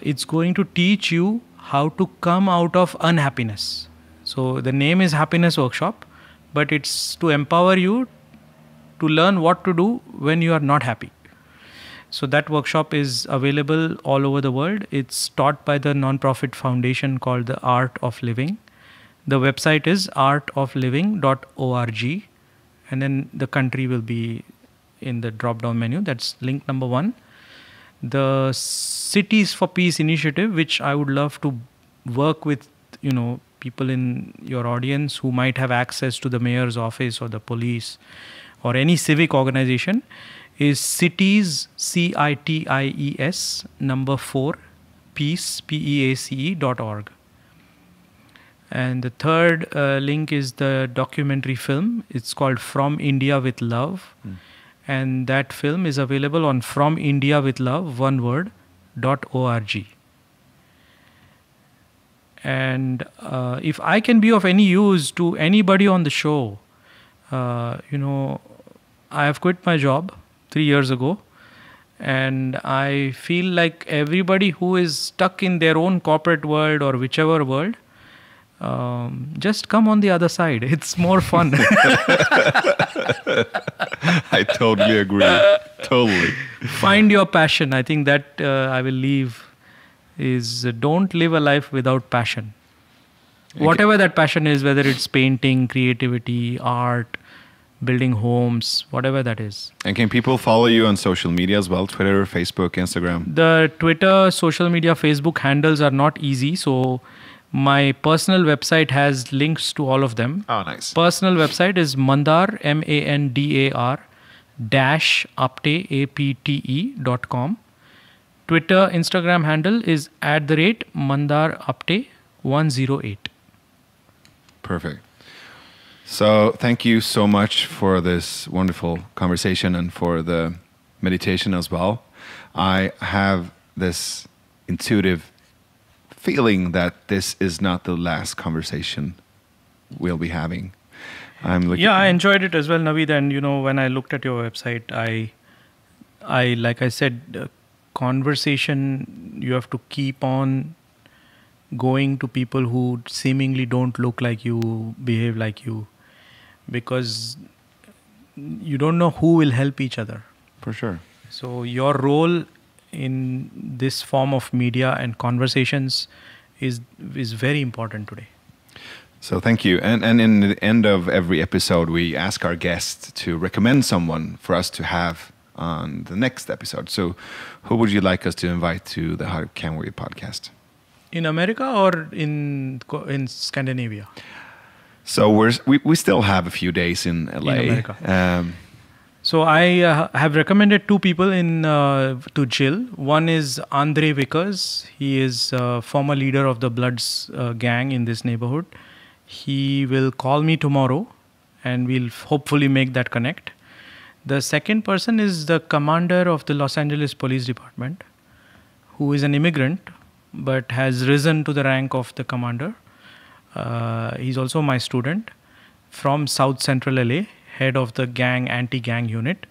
It's going to teach you how to come out of unhappiness. So the name is Happiness Workshop, but it's to empower you to learn what to do when you are not happy. So that workshop is available all over the world. It's taught by the non-profit foundation called the Art of Living. The website is artofliving.org, and then the country will be in the drop-down menu. That's link number one. The Cities for Peace initiative, which I would love to work with, people in your audience who might have access to the mayor's office or the police or any civic organization, is Cities, CITIES, number 4, peace, PEACE.org. And the third link is the documentary film. It's called From India with Love. And that film is available on FromIndiaWithLove.org. And if I can be of any use to anybody on the show, I have quit my job 3 years ago. And I feel like everybody who is stuck in their own corporate world or whichever world, just come on the other side. It's more fun. I totally agree. Totally. Find your passion. I think that I will leave is don't live a life without passion. Okay. Whatever that passion is, whether it's painting, creativity, art, building homes, whatever that is. And can people follow you on social media as well? Twitter, Facebook, Instagram? The Twitter, social media, Facebook handles are not easy. So My personal website has links to all of them. Oh, nice. Personal website is Mandar, MANDAR -apte, APTE.com. Twitter, Instagram handle is @Mandar Apte 108. Perfect. So thank you so much for this wonderful conversation and for the meditation as well. I have this intuitive feeling that this is not the last conversation we'll be having. I enjoyed it as well, Naveed. And when I looked at your website, I like I said, conversation, you have to keep on going to people who seemingly don't look like you, behave like you, because you don't know who will help each other. For sure. So your role in this form of media and conversations is very important today. So thank you. And in the end of every episode, we ask our guests to recommend someone for us to have on the next episode. So who would you like us to invite to the How Can We podcast? In America or in Scandinavia? So we still have a few days in LA. In America. So I have recommended two people to chill. One is Andre Vickers. He is former leader of the Bloods gang in this neighborhood. He will call me tomorrow and we'll hopefully make that connect. The second person is the commander of the Los Angeles Police Department, who is an immigrant but has risen to the rank of the commander. He's also my student from South Central LA, head of the anti-gang unit,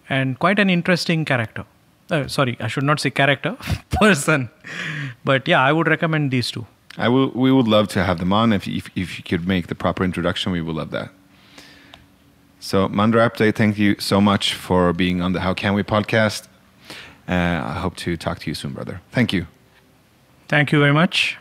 and quite an interesting character. Sorry, I should not say character, person. But yeah, I would recommend these two. We would love to have them on. If you could make the proper introduction, we would love that. So Mandar Apte, thank you so much for being on the How Can We podcast. I hope to talk to you soon, brother. Thank you. Thank you very much.